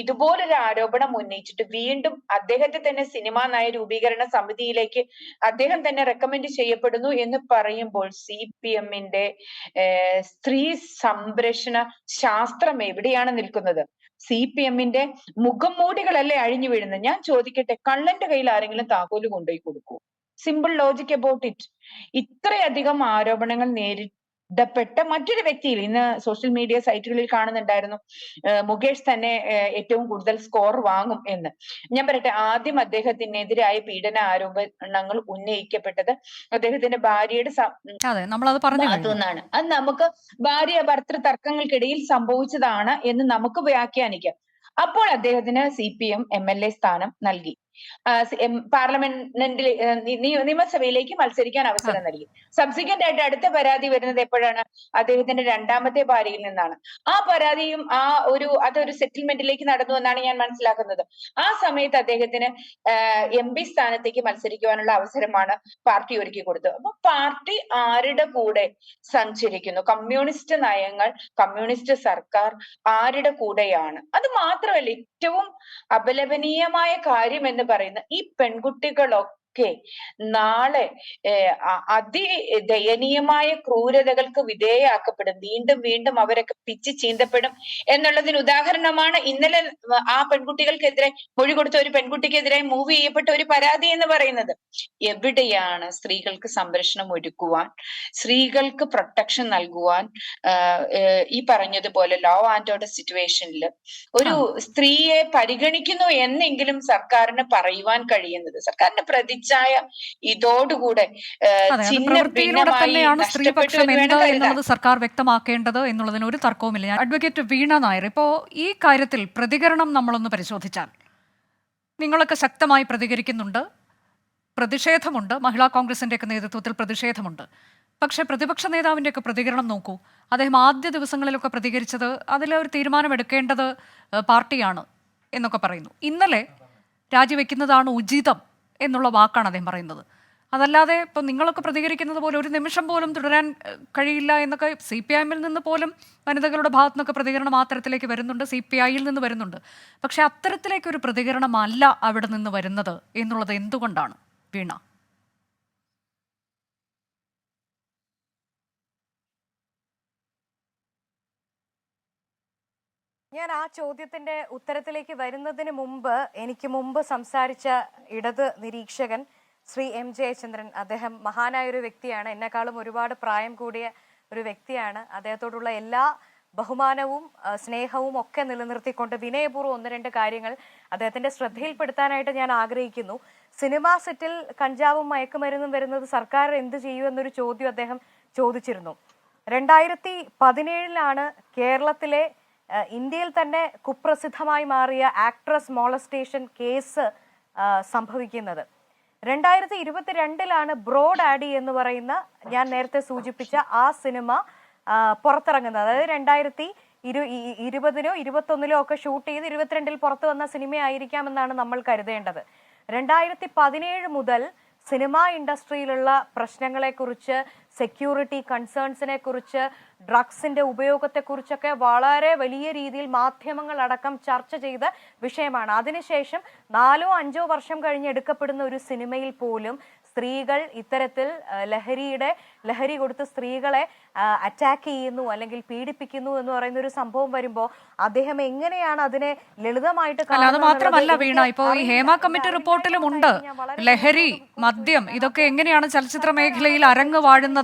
ഇതുപോലൊരു ആരോപണം ഉന്നയിച്ചിട്ട് വീണ്ടും അദ്ദേഹത്തെ തന്നെ സിനിമാ നയ രൂപീകരണ സമിതിയിലേക്ക് അദ്ദേഹം തന്നെ റെക്കമെൻഡ് ചെയ്യപ്പെടുന്നു എന്ന് പറയുമ്പോൾ CPM-ന്റെ സ്ത്രീ സംരക്ഷണ ശാസ്ത്രം എവിടെയാണ് നിൽക്കുന്നത്? CPM-ന്റെ മുഖംമൂടികളല്ലേ അഴിഞ്ഞു വീഴുന്നത്? ഞാൻ ചോദിക്കട്ടെ, കള്ളന്റെ കയ്യിൽ ആരെങ്കിലും താക്കോല് കൊണ്ടുപോയി കൊടുക്കൂ? Simple logic about it. ഇത്രയധികം ആരോപണങ്ങൾ നേരിടപ്പെട്ട മറ്റൊരു വ്യക്തിയിൽ ഇന്ന് സോഷ്യൽ മീഡിയ സൈറ്റുകളിൽ കാണുന്നുണ്ടായിരുന്നു മുകേഷ് തന്നെ ഏറ്റവും കൂടുതൽ സ്കോർ വാങ്ങും എന്ന്. ഞാൻ പറയട്ടെ, ആദ്യം അദ്ദേഹത്തിനെതിരായ പീഡന ആരോപണങ്ങൾ ഉന്നയിക്കപ്പെട്ടത് അദ്ദേഹത്തിന്റെ ഭാര്യയുടെ ഭാഗത്തുനിന്നാണ്. അത് നമുക്ക് ഭാര്യ ഭർത്തൃ തർക്കങ്ങൾക്കിടയിൽ സംഭവിച്ചതാണ് എന്ന് നമുക്ക് വ്യാഖ്യാനിക്കാം. അപ്പോൾ അദ്ദേഹത്തിന് CPM MLA സ്ഥാനം നൽകി, പാർലമെന്റിൽ നിയമസഭയിലേക്ക് മത്സരിക്കാൻ അവസരം നൽകി. സബ്സിക്വന്റ് ആയിട്ട് അടുത്ത പരാതി വരുന്നത് എപ്പോഴാണ്? അദ്ദേഹത്തിന്റെ രണ്ടാമത്തെ ഭാര്യയിൽ നിന്നാണ്. ആ പരാതിയും അതൊരു സെറ്റിൽമെന്റിലേക്ക് നടന്നു എന്നാണ് ഞാൻ മനസ്സിലാക്കുന്നത്. ആ സമയത്ത് അദ്ദേഹത്തിന് MP സ്ഥാനത്തേക്ക് മത്സരിക്കുവാനുള്ള അവസരമാണ് പാർട്ടി ഒരുക്കി കൊടുത്തത്. അപ്പൊ പാർട്ടി ആരുടെ കൂടെ സഞ്ചരിക്കുന്നു? കമ്മ്യൂണിസ്റ്റ് നയങ്ങൾ, കമ്മ്യൂണിസ്റ്റ് സർക്കാർ ആരുടെ കൂടെയാണ്? അത് മാത്രമല്ല, ഏറ്റവും അപലപനീയമായ കാര്യം എന്ന് പറയുന്ന ഈ പെൺകുട്ടികളൊക്കെ നാളെ അതിദയനീയമായ ക്രൂരതകൾക്ക് വിധേയമാക്കപ്പെടും. വീണ്ടും വീണ്ടും അവരൊക്കെ പിച്ച് ചീന്തപ്പെടും എന്നുള്ളതിന് ഉദാഹരണമാണ് ഇന്നലെ ആ പെൺകുട്ടികൾക്കെതിരെ മൊഴി കൊടുത്ത ഒരു പെൺകുട്ടിക്കെതിരെ മൂവ് ചെയ്യപ്പെട്ട ഒരു പരാതി എന്ന് പറയുന്നത്. എവിടെയാണ് സ്ത്രീകൾക്ക് സംരക്ഷണം ഒരുക്കുവാൻ, സ്ത്രീകൾക്ക് പ്രൊട്ടക്ഷൻ നൽകുവാൻ ഈ പറഞ്ഞതുപോലെ ലോ ആൻഡ് ഓർഡർ സിറ്റുവേഷനിൽ ഒരു സ്ത്രീയെ പരിഗണിക്കുന്നു എന്നെങ്കിലും സർക്കാരിന് പറയുവാൻ കഴിയുന്നത്? സർക്കാരിന്റെ പ്രതിച്ഛായ ഇതോടുകൂടെ തന്നെയാണ് സ്ത്രീപക്ഷം എന്താ എന്നുള്ളത് സർക്കാർ വ്യക്തമാക്കേണ്ടത് എന്നുള്ളതിന് ഒരു തർക്കവുമില്ല. അഡ്വക്കേറ്റ് വീണ നായർ, ഇപ്പോ ഈ കാര്യത്തിൽ പ്രതികരണം നമ്മളൊന്ന് പരിശോധിച്ചാൽ നിങ്ങളൊക്കെ ശക്തമായി പ്രതികരിക്കുന്നുണ്ട്, പ്രതിഷേധമുണ്ട്, മഹിളാ കോൺഗ്രസിന്റെയൊക്കെ നേതൃത്വത്തിൽ പ്രതിഷേധമുണ്ട്. പക്ഷേ പ്രതിപക്ഷ നേതാവിൻ്റെയൊക്കെ പ്രതികരണം നോക്കൂ. അദ്ദേഹം ആദ്യ ദിവസങ്ങളിലൊക്കെ പ്രതികരിച്ചത് അതിലൊരു തീരുമാനമെടുക്കേണ്ടത് പാർട്ടിയാണ് എന്നൊക്കെ പറയുന്നു. ഇന്നലെ രാജിവെക്കുന്നതാണ് ഉചിതം എന്നുള്ള വാക്കാണ് അദ്ദേഹം പറയുന്നത്. അതല്ലാതെ ഇപ്പം നിങ്ങളൊക്കെ പ്രതികരിക്കുന്നത് പോലെ ഒരു നിമിഷം പോലും തുടരാൻ കഴിയില്ല എന്നൊക്കെ CPI-ൽ നിന്ന് പോലും വനിതകളുടെ ഭാഗത്തു നിന്നൊക്കെ പ്രതികരണം ആ തരത്തിലേക്ക് വരുന്നുണ്ട്, CPI-യിൽ നിന്ന് വരുന്നുണ്ട്. പക്ഷെ അത്തരത്തിലേക്കൊരു പ്രതികരണമല്ല അവിടെ നിന്ന് വരുന്നത് എന്നുള്ളത് എന്തുകൊണ്ടാണ് വീണ? ഞാൻ ആ ചോദ്യത്തിന്റെ ഉത്തരത്തിലേക്ക് വരുന്നതിന് മുമ്പ് എനിക്ക് മുമ്പ് സംസാരിച്ച ഇടത് നിരീക്ഷകൻ ശ്രീ എം ജയചന്ദ്രൻ, അദ്ദേഹം മഹാനായ ഒരു വ്യക്തിയാണ്, എന്നെക്കാളും ഒരുപാട് പ്രായം കൂടിയ ഒരു വ്യക്തിയാണ്. അദ്ദേഹത്തോടുള്ള എല്ലാ ബഹുമാനവും സ്നേഹവും ഒക്കെ നിലനിർത്തിക്കൊണ്ട് വിനയപൂർവ്വം ഒന്ന് രണ്ട് കാര്യങ്ങൾ അദ്ദേഹത്തിന്റെ ശ്രദ്ധയിൽപ്പെടുത്താനായിട്ട് ഞാൻ ആഗ്രഹിക്കുന്നു. സിനിമാ സെറ്റിൽ കഞ്ചാവും മയക്കുമരുന്നും വരുന്നത് സർക്കാർ എന്ത് ചെയ്യൂ എന്നൊരു ചോദ്യം അദ്ദേഹം ചോദിച്ചിരുന്നു. 2017 കേരളത്തിലെ ഇന്ത്യയിൽ തന്നെ കുപ്രസിദ്ധമായി മാറിയ ആക്ട്രസ് മോളസ്റ്റേഷൻ കേസ് സംഭവിക്കുന്നത്. 2022 ബ്രോഡ് ആഡി എന്ന് പറയുന്ന ഞാൻ നേരത്തെ സൂചിപ്പിച്ച ആ സിനിമ പുറത്തിറങ്ങുന്നത്. അതായത് 2020 21 ഒക്കെ ഷൂട്ട് ചെയ്ത് 22 പുറത്തു വന്ന സിനിമയായിരിക്കാമെന്നാണ് നമ്മൾ കരുതേണ്ടത്. 2017 മുതൽ സിനിമാ ഇൻഡസ്ട്രിയിലുള്ള പ്രശ്നങ്ങളെക്കുറിച്ച്, സെക്യൂരിറ്റി കൺസേൺസിനെ കുറിച്ച്, ഡ്രഗ്സിന്റെ ഉപയോഗത്തെക്കുറിച്ചൊക്കെ വളരെ വലിയ രീതിയിൽ മാധ്യമങ്ങൾ അടക്കം ചർച്ച ചെയ്ത വിഷയമാണ്. അതിനുശേഷം 4-5 വർഷം കഴിഞ്ഞ് എടുക്കപ്പെടുന്ന ഒരു സിനിമയിൽ പോലും സ്ത്രീകൾ ഇത്തരത്തിൽ ലഹരി കൊടുത്ത് സ്ത്രീകളെ അറ്റാക്ക് ചെയ്യുന്നു അല്ലെങ്കിൽ പീഡിപ്പിക്കുന്നു എന്ന് പറയുന്ന ഒരു സംഭവം വരുമ്പോൾ അദ്ദേഹം എങ്ങനെയാണ് അതിനെ ലളിതമായിട്ട് അത് മാത്രമല്ല വീണ, ഇപ്പോ ഈ ഹേമ കമ്മിറ്റി റിപ്പോർട്ടിലും ഉണ്ട് ലഹരി, മദ്യം ഇതൊക്കെ എങ്ങനെയാണ് ചലച്ചിത്ര മേഖലയിൽ അരങ്ങ് വാഴുന്നത്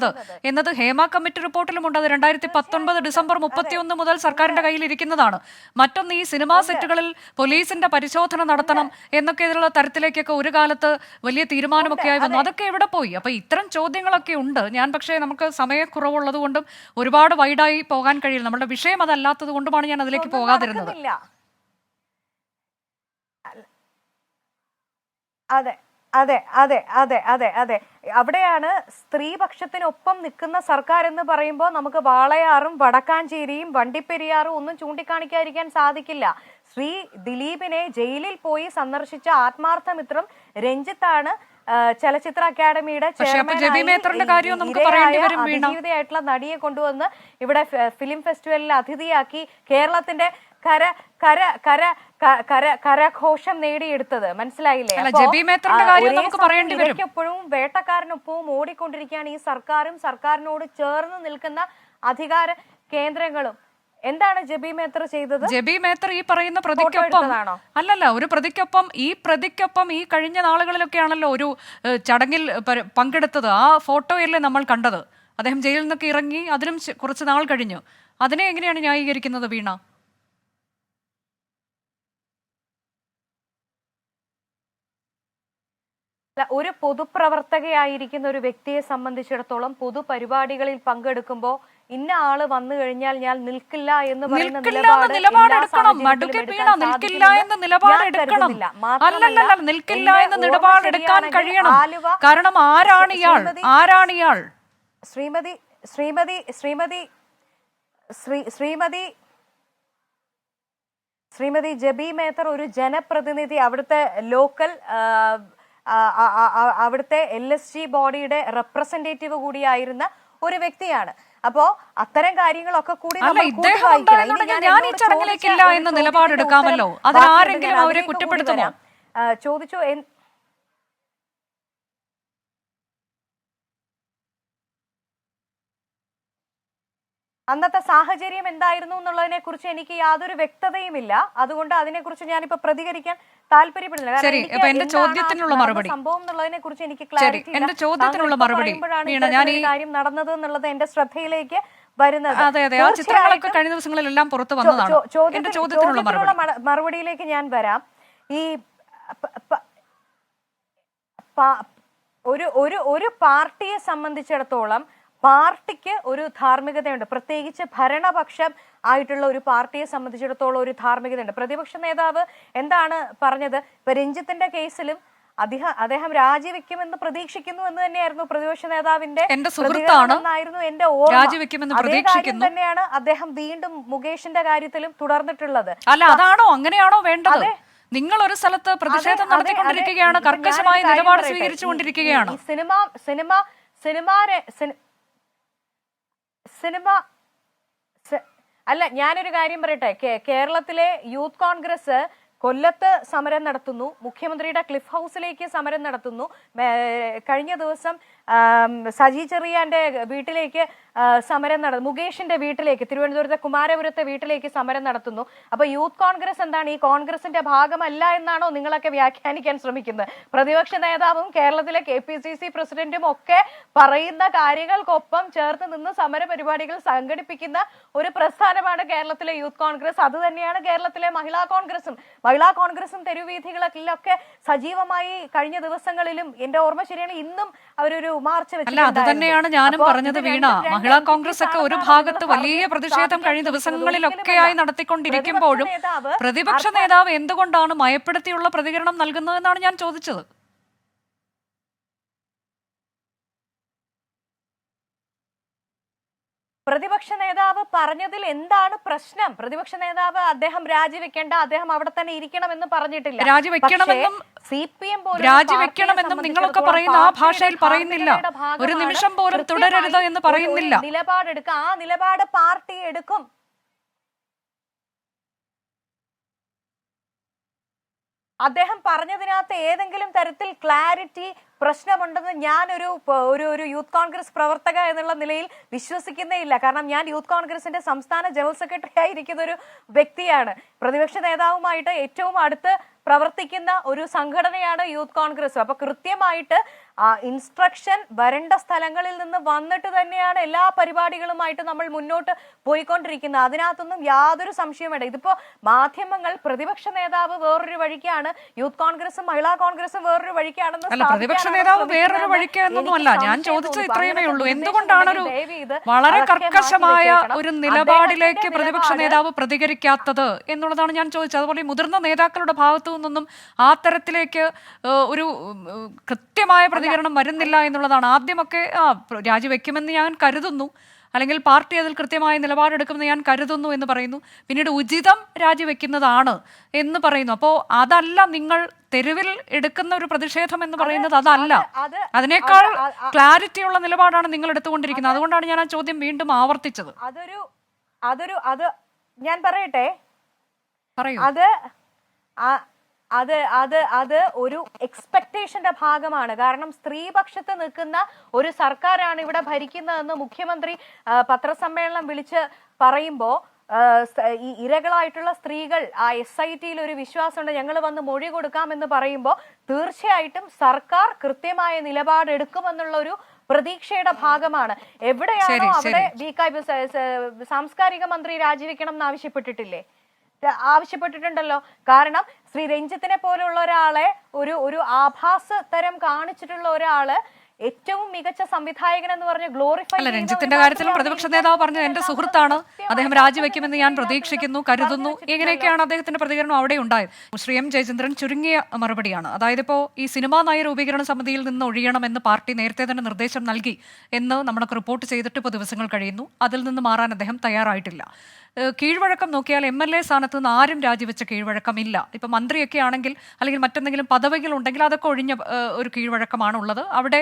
എന്നത് ഹേമ കമ്മിറ്റി റിപ്പോർട്ടിലും ഉണ്ട്. അത് 2019 ഡിസംബർ 31 മുതൽ സർക്കാരിന്റെ കയ്യിൽ ഇരിക്കുന്നതാണ്. മറ്റൊന്ന്, ഈ സിനിമാ സെറ്റുകളിൽ പോലീസിന്റെ പരിശോധന നടത്തണം എന്നൊക്കെ ഇതിലുള്ള തരത്തിലേക്കൊക്കെ ഒരു കാലത്ത് വലിയ തീരുമാനമൊക്കെ ആയി വന്നു. അതൊക്കെ എവിടെ പോയി? അപ്പൊ ഇത്തരം ചോദ്യങ്ങളൊക്കെ ഉണ്ട്. ഞാൻ പക്ഷേ നമുക്ക് സമയക്കുറവുള്ളത് കൊണ്ടും ഒരുപാട് വൈഡായി പോകാൻ കഴിയില്ല. നമ്മുടെ വിഷയം അതല്ലാത്തത് കൊണ്ടുമാണ് ഞാൻ അതിലേക്ക് പോകാതിരുന്നത്. അതെ അതെ അതെ അതെ അതെ അതെ അവിടെയാണ് സ്ത്രീപക്ഷത്തിനൊപ്പം നിൽക്കുന്ന സർക്കാർ എന്ന് പറയുമ്പോൾ നമുക്ക് വാളയാറും വടക്കാഞ്ചേരിയും വണ്ടിപ്പെരിയാറും ഒന്നും ചൂണ്ടിക്കാണിക്കാതിരിക്കാൻ സാധിക്കില്ല. ശ്രീ ദിലീപിനെ ജയിലിൽ പോയി സന്ദർശിച്ച ആത്മാർത്ഥമിത്രം രഞ്ജിത്താണ് ചലച്ചിത്ര അക്കാദമിയുടെ അതിജീവിതയായിട്ടുള്ള നടിയെ കൊണ്ടുവന്ന് ഇവിടെ ഫിലിം ഫെസ്റ്റിവലിൽ അതിഥിയാക്കി കേരളത്തിന്റെ കരഘോഷം നേടിയെടുത്തത്. മനസ്സിലായില്ലേ? ഇവയ്ക്കൊപ്പോഴും വേട്ടക്കാരനൊപ്പവും ഓടിക്കൊണ്ടിരിക്കുകയാണ് ഈ സർക്കാരും സർക്കാരിനോട് ചേർന്ന് നിൽക്കുന്ന അധികാര കേന്ദ്രങ്ങളും. എന്താണ് ജബി മേത്തർ ചെയ്തത്? ജബി മേത്തർ ഈ പറയുന്ന പ്രതിക്കൊപ്പം അല്ലല്ല, ഒരു പ്രതിക്കൊപ്പം ഈ കഴിഞ്ഞ നാളുകളിലൊക്കെയാണല്ലോ ഒരു ചടങ്ങിൽ പങ്കെടുത്തത്. ആ ഫോട്ടോയല്ലേ നമ്മൾ കണ്ടത്. അദ്ദേഹം ജയിലിൽ നിന്നൊക്കെ ഇറങ്ങി അതിനും കുറച്ച് നാൾ കഴിഞ്ഞു. അതിനെ എങ്ങനെയാണ് ന്യായീകരിക്കുന്നത് വീണ? ഒരു പൊതുപ്രവർത്തകയായിരിക്കുന്ന ഒരു വ്യക്തിയെ സംബന്ധിച്ചിടത്തോളം പൊതുപരിപാടികളിൽ പങ്കെടുക്കുമ്പോൾ ഇന്ന ആള് വന്നു കഴിഞ്ഞാൽ ഞാൻ നിൽക്കില്ല എന്ന് പറയുന്ന നിലപാടെടുക്കാൻ കഴിയണം. കാരണം ആരാണിയാൾ? ശ്രീമതി ജബി മേത്തർ ഒരു ജനപ്രതിനിധി, അവിടുത്തെ ലോക്കൽ അവിടുത്തെ LSG ബോഡിയുടെ റെപ്രസെന്റേറ്റീവ് കൂടിയായിരുന്ന ഒരു വ്യക്തിയാണ്. അപ്പോ അത്തരം കാര്യങ്ങളൊക്കെ കൂടി ഞാൻ ഈ ചടങ്ങിലേക്കില്ല എന്ന് നിലപാടെടുക്കാമല്ലോ. അതിനാരെങ്കിലും അവരെ കുറ്റപ്പെടുത്തുമോ? ചോദിച്ചു. അന്നത്തെ സാഹചര്യം എന്തായിരുന്നു എന്നുള്ളതിനെ കുറിച്ച് എനിക്ക് യാതൊരു വ്യക്തതയുമില്ല. അതുകൊണ്ട് അതിനെക്കുറിച്ച് ഞാനിപ്പോ പ്രതികരിക്കാൻ താല്പര്യപ്പെടുന്നില്ല. സംഭവം എന്നുള്ളതിനെ കുറിച്ച് എനിക്ക് ക്ലാരിറ്റി കാര്യം നടന്നത് എന്നുള്ളത് എന്റെ ശ്രദ്ധയിലേക്ക് വരുന്നത്. കഴിഞ്ഞ ദിവസങ്ങളിലെല്ലാം പുറത്തു വന്നതാണ്. ചോദ്യത്തിനുള്ള മറുപടിയിലേക്ക് ഞാൻ വരാം. ഈ ഒരു പാർട്ടിയെ സംബന്ധിച്ചിടത്തോളം പാർട്ടിക്ക് ഒരു ധാർമ്മികതയുണ്ട്. പ്രത്യേകിച്ച് ഭരണപക്ഷം ആയിട്ടുള്ള ഒരു പാർട്ടിയെ സംബന്ധിച്ചിടത്തോളം ഒരു ധാർമ്മികതയുണ്ട്. പ്രതിപക്ഷ നേതാവ് എന്താണ് പറഞ്ഞത്? ഇപ്പൊ രഞ്ജിത്തിന്റെ കേസിലും അദ്ദേഹം രാജിവെക്കുമെന്ന് പ്രതീക്ഷിക്കുന്നു എന്ന് തന്നെയായിരുന്നു പ്രതിപക്ഷ നേതാവിന്റെ എന്നായിരുന്നു എന്റെ ഓർമ്മ. അതേ കാര്യം തന്നെയാണ് അദ്ദേഹം വീണ്ടും മുകേഷിന്റെ കാര്യത്തിലും തുടർന്നിട്ടുള്ളത്. അല്ല, അതാണോ അങ്ങനെയാണോ വേണ്ടത്? നിങ്ങൾ ഒരു സ്ഥലത്ത് പ്രതിഷേധം നടത്തിക്കൊണ്ടിരിക്കുകയാണ്, കർക്കശമായ നിലപാട് സ്വീകരിച്ചുകൊണ്ടിരിക്കുകയാണ്. അല്ല, ഞാനൊരു കാര്യം പറയട്ടെ. കേരളത്തിലെ യൂത്ത് കോൺഗ്രസ് കൊല്ലത്ത് സമരം നടത്തുന്നു, മുഖ്യമന്ത്രിയുടെ ക്ലിഫ് ഹൗസിലേക്ക് സമരം നടത്തുന്നു. കഴിഞ്ഞ ദിവസം സജി ചെറിയാന്റെ വീട്ടിലേക്ക് സമരം മുകേഷിന്റെ വീട്ടിലേക്ക്, തിരുവനന്തപുരത്തെ കുമാരപുരത്തെ വീട്ടിലേക്ക് സമരം നടത്തുന്നു. അപ്പൊ യൂത്ത് കോൺഗ്രസ് എന്താണ്, ഈ കോൺഗ്രസിന്റെ ഭാഗമല്ല എന്നാണോ നിങ്ങളൊക്കെ വ്യാഖ്യാനിക്കാൻ ശ്രമിക്കുന്നത്? പ്രതിപക്ഷ നേതാവും കേരളത്തിലെ KPCC പ്രസിഡന്റും ഒക്കെ പറയുന്ന കാര്യങ്ങൾക്കൊപ്പം ചേർത്ത് നിന്ന് സമര പരിപാടികൾ സംഘടിപ്പിക്കുന്ന ഒരു പ്രസ്ഥാനമാണ് കേരളത്തിലെ യൂത്ത് കോൺഗ്രസ്. അത് തന്നെയാണ് കേരളത്തിലെ മഹിളാ കോൺഗ്രസും തെരുവീഥികളിലൊക്കെ സജീവമായി കഴിഞ്ഞ ദിവസങ്ങളിലും, എന്റെ ഓർമ്മ ശരിയാണ്, ഇന്നും അവരൊരു മാർച്ച് അല്ല, അത് തന്നെയാണ് ഞാനും പറഞ്ഞത് വീണ. മഹിളാ കോൺഗ്രസ് ഒക്കെ ഒരു ഭാഗത്ത് വലിയ പ്രതിഷേധം കഴിഞ്ഞ ദിവസങ്ങളിലൊക്കെയായി നടത്തിക്കൊണ്ടിരിക്കുമ്പോഴും പ്രതിപക്ഷ നേതാവ് എന്തുകൊണ്ടാണ് മയപ്പെടുത്തിയുള്ള പ്രതികരണം നൽകുന്നതെന്നാണ് ഞാൻ ചോദിച്ചത്. പ്രതിപക്ഷ നേതാവ് പറഞ്ഞതിൽ എന്താണ് പ്രശ്നം? പ്രതിപക്ഷ നേതാവ് അദ്ദേഹം രാജിവെക്കേണ്ട, അദ്ദേഹം അവിടെ തന്നെ ഇരിക്കണം എന്ന് പറഞ്ഞിട്ടില്ല. രാജിവെക്കണമെന്നും നിങ്ങളൊക്കെ പറയുന്ന ആ ഭാഷയിൽ പറയുന്നില്ല. ഒരു നിമിഷം പോലും തുടരരുത് എന്ന് പറയുന്നില്ല. നിലപാടെടുക്കുക, ആ നിലപാട് പാർട്ടി എടുക്കും. അദ്ദേഹം പറഞ്ഞതിനകത്ത് ഏതെങ്കിലും തരത്തിൽ ക്ലാരിറ്റി പ്രശ്നമുണ്ടെന്ന് ഞാൻ ഒരു യൂത്ത് കോൺഗ്രസ് പ്രവർത്തക എന്നുള്ള നിലയിൽ വിശ്വസിക്കുന്നേ ഇല്ല. കാരണം ഞാൻ യൂത്ത് കോൺഗ്രസിന്റെ സംസ്ഥാന ജനറൽ സെക്രട്ടറി ആയിരിക്കുന്ന ഒരു വ്യക്തിയാണ്. പ്രതിപക്ഷ നേതാവുമായിട്ട് ഏറ്റവും അടുത്ത് പ്രവർത്തിക്കുന്ന ഒരു സംഘടനയാണ് യൂത്ത് കോൺഗ്രസ്. അപ്പൊ കൃത്യമായിട്ട് ഇൻസ്ട്രക്ഷൻ വരേണ്ട സ്ഥലങ്ങളിൽ നിന്ന് വന്നിട്ട് തന്നെയാണ് എല്ലാ പരിപാടികളുമായിട്ട് നമ്മൾ മുന്നോട്ട് പോയിക്കൊണ്ടിരിക്കുന്നത്. അതിനകത്തൊന്നും യാതൊരു സംശയവും വേണ്ട. ഇതിപ്പോ മാധ്യമങ്ങൾ പ്രതിപക്ഷ നേതാവ് വേറൊരു വഴിക്കാണ്, യൂത്ത് കോൺഗ്രസും മഹിളാ കോൺഗ്രസും വേറൊരു വഴിക്കാണെന്ന്. പ്രതിപക്ഷ നേതാവ് വേറൊരു വഴിക്കാന്നൊന്നുമല്ല, ഞാൻ ചോദിച്ചത് ഇത്രയുമേ ഉള്ളൂ. എന്തുകൊണ്ടാണ് ഒരു വളരെ കർക്കശമായ ഒരു നിലപാടിലേക്ക് പ്രതിപക്ഷ നേതാവ് പ്രതികരിക്കാത്തത് എന്നുള്ളതാണ് ഞാൻ ചോദിച്ചത്. അതുപോലെ മുതിർന്ന നേതാക്കളുടെ ഭാഗത്തു നിന്നൊന്നും ആ തരത്തിലേക്ക് ഒരു കൃത്യമായ പ്രതികരണം വരുന്നില്ല എന്നുള്ളതാണ്. ആദ്യമൊക്കെ രാജിവെക്കുമെന്ന് ഞാൻ കരുതുന്നു, അല്ലെങ്കിൽ പാർട്ടി അതിൽ കൃത്യമായ നിലപാടെടുക്കുമെന്ന് ഞാൻ കരുതുന്നു എന്ന് പറയുന്നു. പിന്നീട് ഉചിതം രാജിവെക്കുന്നതാണ് എന്ന് പറയുന്നു. അപ്പോൾ അതല്ല നിങ്ങൾ തെരുവിൽ എടുക്കുന്ന ഒരു പ്രതിഷേധം എന്ന് പറയുന്നത്, അതല്ല. അതിനേക്കാൾ ക്ലാരിറ്റിയുള്ള നിലപാടാണ് നിങ്ങൾ എടുത്തുകൊണ്ടിരിക്കുന്നത്. അതുകൊണ്ടാണ് ഞാൻ ആ ചോദ്യം വീണ്ടും ആവർത്തിച്ചത്. ഞാൻ പറയട്ടെ, പറയൂ. അത് ഒരു എക്സ്പെക്ടേഷന്റെ ഭാഗമാണ്. കാരണം സ്ത്രീപക്ഷത്ത് നിൽക്കുന്ന ഒരു സർക്കാരാണ് ഇവിടെ ഭരിക്കുന്നതെന്ന് മുഖ്യമന്ത്രി പത്രസമ്മേളനം വിളിച്ച് പറയുമ്പോൾ ഈ ഇരകളായിട്ടുള്ള സ്ത്രീകൾ ആ SITയിൽ ഒരു വിശ്വാസമുണ്ട്, ഞങ്ങൾ വന്ന് മൊഴി കൊടുക്കാമെന്ന് പറയുമ്പോൾ തീർച്ചയായിട്ടും സർക്കാർ കൃത്യമായ നിലപാട് എടുക്കുമെന്നുള്ള ഒരു പ്രതീക്ഷയുടെ ഭാഗമാണ്. എവിടെയാണോ അവിടെ സാംസ്കാരിക മന്ത്രി രാജിവെക്കണം എന്ന് ആവശ്യപ്പെട്ടിട്ടുണ്ടല്ലോ. കാരണം ശ്രീ രഞ്ജിത്തിനെ പോലുള്ള ഒരാളെ, ഒരു ആഭാസ തരം കാണിച്ചിട്ടുള്ള ഒരാള് ഏറ്റവും മികച്ച സംവിധായകൻ എന്ന് പറഞ്ഞ് ഗ്ലോറിഫൈ. അല്ല, രഞ്ജിത്തിന്റെ കാര്യത്തിലും പ്രതിപക്ഷ നേതാവ് പറഞ്ഞത് എന്റെ സുഹൃത്താണ്, അദ്ദേഹം രാജിവെക്കുമെന്ന് ഞാൻ പ്രതീക്ഷിക്കുന്നു, കരുതുന്നു. ഇങ്ങനെയൊക്കെയാണ് അദ്ദേഹത്തിന്റെ പ്രതികരണം അവിടെ ഉണ്ടായത്. ശ്രീ M ജയചന്ദ്രൻ ചുരുങ്ങിയ മറുപടിയാണ്. അതായത് ഇപ്പോൾ ഈ സിനിമാ നയ രൂപീകരണ സമിതിയിൽ നിന്ന് ഒഴിയണമെന്ന് പാർട്ടി നേരത്തെ തന്നെ നിർദ്ദേശം നൽകി എന്ന് നമ്മളൊക്കെ റിപ്പോർട്ട് ചെയ്തിട്ട് ഇപ്പോൾ ദിവസങ്ങൾ കഴിയുന്നു. അതിൽ നിന്ന് മാറാൻ അദ്ദേഹം തയ്യാറായിട്ടില്ല. കീഴ്വഴക്കം നോക്കിയാൽ MLA സ്ഥാനത്ത് നിന്ന് ആരും രാജിവെച്ച കീഴ്വഴക്കമില്ല. ഇപ്പം മന്ത്രിയൊക്കെ ആണെങ്കിൽ, അല്ലെങ്കിൽ മറ്റെന്തെങ്കിലും പദവികൾ ഉണ്ടെങ്കിൽ അതൊക്കെ ഒഴിഞ്ഞ ഒരു കീഴ്വഴക്കമാണ് ഉള്ളത്. അവിടെ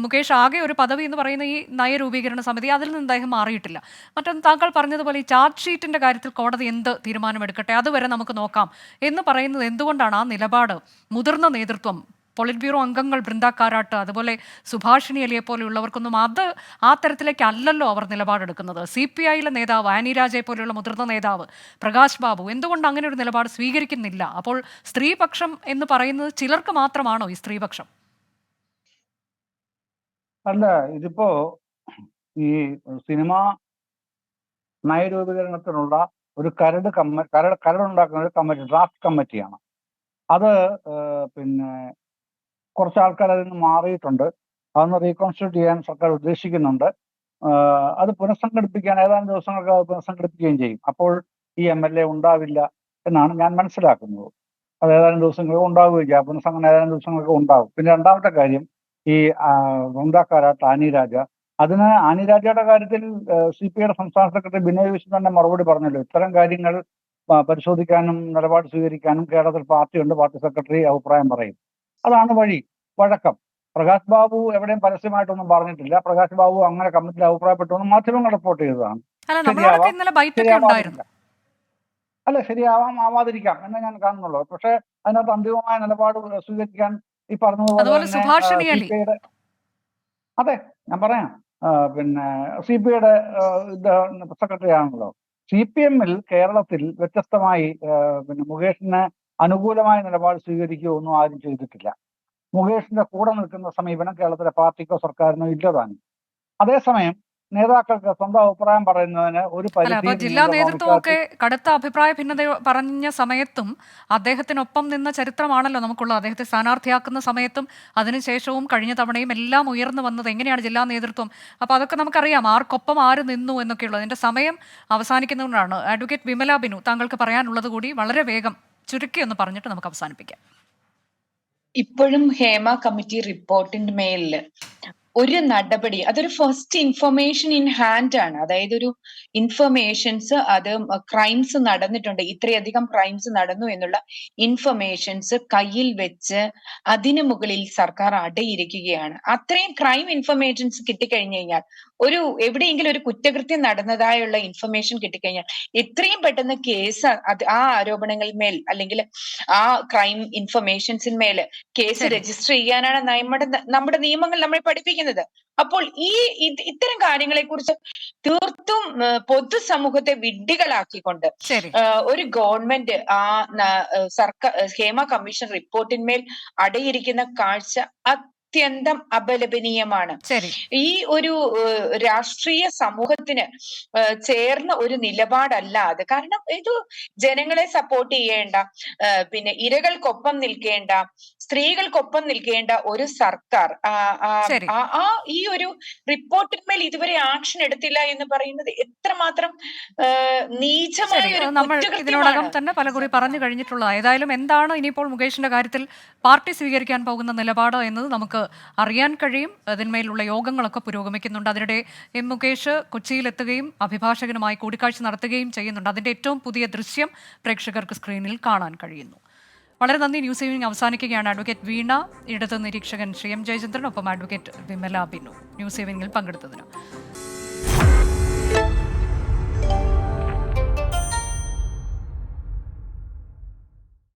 മുകേഷ് ആകെ ഒരു പദവി എന്ന് പറയുന്ന ഈ നയരൂപീകരണ സമിതി, അതിൽ നിന്ന് അദ്ദേഹം മാറിയിട്ടില്ല. മറ്റൊന്ന് താങ്കൾ പറഞ്ഞതുപോലെ ഈ ചാർജ് ഷീറ്റിന്റെ കാര്യത്തിൽ കോടതി എന്ത് തീരുമാനമെടുക്കട്ടെ, അതുവരെ നമുക്ക് നോക്കാം എന്ന് പറയുന്നത് എന്തുകൊണ്ടാണ്? ആ നിലപാട് മുതിർന്ന നേതൃത്വം, പോളിറ്റ് ബ്യൂറോ അംഗങ്ങൾ ബൃന്ദ കാരാട്ട്, അതുപോലെ സുഭാഷിണി അലിയെ പോലെയുള്ളവർക്കൊന്നും ആ തരത്തിലേക്ക് അല്ലല്ലോ അവർ നിലപാടെടുക്കുന്നത്. CPIയിലെ നേതാവ് ആനി രാജയെ പോലെയുള്ള മുതിർന്ന നേതാവ് പ്രകാശ് ബാബു എന്തുകൊണ്ട് അങ്ങനെ ഒരു നിലപാട് സ്വീകരിക്കുന്നില്ല? അപ്പോൾ സ്ത്രീപക്ഷം എന്ന് പറയുന്നത് ചിലർക്ക് മാത്രമാണോ ഈ സ്ത്രീപക്ഷം? അല്ല, ഇതിപ്പോ ഈ സിനിമാ നയരൂപീകരണത്തിനുള്ള ഒരു കരടുണ്ടാക്കുന്ന ഒരു കമ്മിറ്റി, ഡ്രാഫ്റ്റ് കമ്മിറ്റിയാണ് അത്. പിന്നെ കുറച്ച് ആൾക്കാർ അതിൽ നിന്ന് മാറിയിട്ടുണ്ട്. അതൊന്ന് റീകോൺസ്റ്റിറ്റ്യൂട്ട് ചെയ്യാൻ സർക്കാർ ഉദ്ദേശിക്കുന്നുണ്ട്. അത് പുനഃസംഘടിപ്പിക്കാൻ ഏതാനും ദിവസങ്ങൾക്ക് അത് പുനഃസംഘടിപ്പിക്കുകയും ചെയ്യും. അപ്പോൾ ഈ MLA ഉണ്ടാവില്ല എന്നാണ് ഞാൻ മനസ്സിലാക്കുന്നത്. അത് ഏതാനും ദിവസങ്ങൾക്ക് ഉണ്ടാവുകയും ചെയ്യും. പുനഃസംഘടന ഏതാനും ദിവസങ്ങൾക്ക് ഉണ്ടാവും. പിന്നെ രണ്ടാമത്തെ കാര്യം, ഈ ബൃന്ദ കാരാട്ട്, ആനി രാജ, ആനി രാജയുടെ കാര്യത്തിൽ CPIയുടെ സംസ്ഥാന സെക്രട്ടറി ബിനോയ് വിശ്വൻ തന്നെ മറുപടി പറഞ്ഞല്ലോ. ഇത്തരം കാര്യങ്ങൾ പരിശോധിക്കാനും നിലപാട് സ്വീകരിക്കാനും കേരളത്തിൽ പാർട്ടിയുണ്ട്, പാർട്ടി സെക്രട്ടറി അഭിപ്രായം പറയും. അതാണ് വഴക്കം. പ്രകാശ് ബാബു എവിടെയും പരസ്യമായിട്ടൊന്നും പറഞ്ഞിട്ടില്ല. പ്രകാശ് ബാബു അങ്ങനെ കമ്മിറ്റിയിൽ അഭിപ്രായപ്പെട്ടു മാധ്യമങ്ങൾ റിപ്പോർട്ട് ചെയ്തതാണ്. അല്ല ശരിയാവാം ആവാതിരിക്കാം എന്ന് ഞാൻ കാണുന്നുള്ളൂ. പക്ഷേ അതിനകത്ത് അന്തിമമായ നിലപാട് സ്വീകരിക്കാൻ ഈ പറഞ്ഞതുപോലെ അതുപോലെ തന്നെ സുഭാഷിണി അലി CPI-യുടെ അതെ ഞാൻ പറയാം പിന്നെ CPI-യുടെ സെക്രട്ടറി ആണല്ലോ. CPM-ൽ കേരളത്തിൽ വ്യത്യസ്തമായി പിന്നെ മുകേഷിന് അനുകൂലമായ നിലപാട് സ്വീകരിക്കുകയൊന്നും ആരും ചെയ്തിട്ടില്ല. മുകേഷിന്റെ കൂടെ നിൽക്കുന്ന സമീപനം കേരളത്തിലെ പാർട്ടിക്കോ സർക്കാരിനോ ഇല്ലതാനും. അതേസമയം നേതാക്കൾക്ക് സ്വന്തം അഭിപ്രായം പറയുന്നതിന് ഒരു അല്ല, അപ്പൊ ജില്ലാ നേതൃത്വമൊക്കെ കടുത്ത അഭിപ്രായ ഭിന്നത പറഞ്ഞ സമയത്തും അദ്ദേഹത്തിനൊപ്പം നിന്ന ചരിത്രമാണല്ലോ നമുക്കുള്ളത്. അദ്ദേഹത്തെ സ്ഥാനാർത്ഥിയാക്കുന്ന സമയത്തും അതിനുശേഷവും കഴിഞ്ഞ തവണയും എല്ലാം ഉയർന്നു വന്നത് എങ്ങനെയാണ് ജില്ലാ നേതൃത്വം. അപ്പൊ അതൊക്കെ നമുക്കറിയാം, ആർക്കൊപ്പം ആര് നിന്നു എന്നൊക്കെയുള്ളത്. അതിന്റെ സമയം അവസാനിക്കുന്നതുകൊണ്ടാണ്. അഡ്വക്കേറ്റ് വിമല ബിനു, താങ്കൾക്ക് പറയാനുള്ളത് കൂടി വളരെ വേഗം ചുരുക്കി ഒന്ന് പറഞ്ഞിട്ട് നമുക്ക് അവസാനിപ്പിക്കാം. ഇപ്പോഴും ഹേമ കമ്മിറ്റി റിപ്പോർട്ടിന്റെ മേലില് ഒരു നടപടി, അതൊരു ഫസ്റ്റ് ഇൻഫർമേഷൻ ഇൻ ഹാൻഡ് ആണ്. അതായത് ഒരു ഇൻഫർമേഷൻസ്, അത് ക്രൈംസ് നടന്നിട്ടുണ്ട്, ഇത്രയധികം ക്രൈംസ് നടന്നു എന്നുള്ള ഇൻഫർമേഷൻസ് കയ്യിൽ വെച്ച് അതിനു മുകളിൽ സർക്കാർ അടയിരിക്കുകയാണ്. അത്രയും ക്രൈം ഇൻഫർമേഷൻസ് കിട്ടിക്കഴിഞ്ഞു കഴിഞ്ഞാൽ, ഒരു എവിടെയെങ്കിലും ഒരു കുറ്റകൃത്യം നടന്നതായുള്ള ഇൻഫർമേഷൻ കിട്ടിക്കഴിഞ്ഞാൽ എത്രയും പെട്ടെന്ന് കേസ് ആ ആരോപണങ്ങളിന്മേൽ അല്ലെങ്കിൽ ആ ക്രൈം ഇൻഫർമേഷൻസിന്മേൽ കേസ് രജിസ്റ്റർ ചെയ്യാനാണ് നമ്മുടെ നിയമങ്ങൾ നമ്മളെ പഠിപ്പിക്കുന്നത്. അപ്പോൾ ഇത്തരം കാര്യങ്ങളെ കുറിച്ച് തീർത്തും പൊതുസമൂഹത്തെ വിഡ്ഢികളാക്കിക്കൊണ്ട് ഒരു ഗവൺമെന്റ് സർക്കാർ ഹേമ കമ്മീഷൻ റിപ്പോർട്ടിന്മേൽ അടയിരിക്കുന്ന കാഴ്ച അത്യന്തം അപലപനീയമാണ്. ഈ ഒരു രാഷ്ട്രീയ സമൂഹത്തിന് ചേർന്ന ഒരു നിലപാടല്ല അത്. കാരണം ഇത് ജനങ്ങളെ സപ്പോർട്ട് ചെയ്യേണ്ട, പിന്നെ ഇരകൾക്കൊപ്പം നിൽക്കേണ്ട, സ്ത്രീകൾക്കൊപ്പം നിൽക്കേണ്ട ഒരു സർക്കാർ ഈ ഒരു റിപ്പോർട്ടിന്മേൽ ഇതുവരെ ആക്ഷൻ എടുത്തില്ല എന്ന് പറയുന്നത് എത്രമാത്രം നീചമായ ഒരു കുറ്റകൃത്യമാണ്. ഇതിനോടകം തന്നെ പലകുറി പറഞ്ഞു കഴിഞ്ഞിട്ടുള്ള. ഏതായാലും എന്താണ് ഇനിയിപ്പോൾ മുകേഷിന്റെ കാര്യത്തിൽ പാർട്ടി സ്വീകരിക്കാൻ പോകുന്ന നിലപാട് എന്നത് നമുക്ക് അറിയാൻ കഴിയും. അതിന്മേലുള്ള യോഗങ്ങളൊക്കെ പുരോഗമിക്കുന്നുണ്ട്. അതിനിടെ മുകേഷ് കൊച്ചിയിലെത്തുകയും അഭിഭാഷകനുമായി കൂടിക്കാഴ്ച നടത്തുകയും ചെയ്യുന്നുണ്ട്. അതിന്റെ ഏറ്റവും പുതിയ ദൃശ്യം പ്രേക്ഷകർക്ക് സ്ക്രീനിൽ കാണാൻ കഴിയുന്നു. വളരെ നന്ദി. ന്യൂസ് ഈവനിംഗ് അവസാനിക്കുകയാണ്. അഡ്വക്കേറ്റ് വീണ, ഇടത് നിരീക്ഷകൻ ശ്രീ എം ജയചന്ദ്രൻ, ഒപ്പം അഡ്വക്കേറ്റ് വിമല ബിനു ന്യൂസ് ഈവനിംഗിൽ പങ്കെടുത്തതിന്.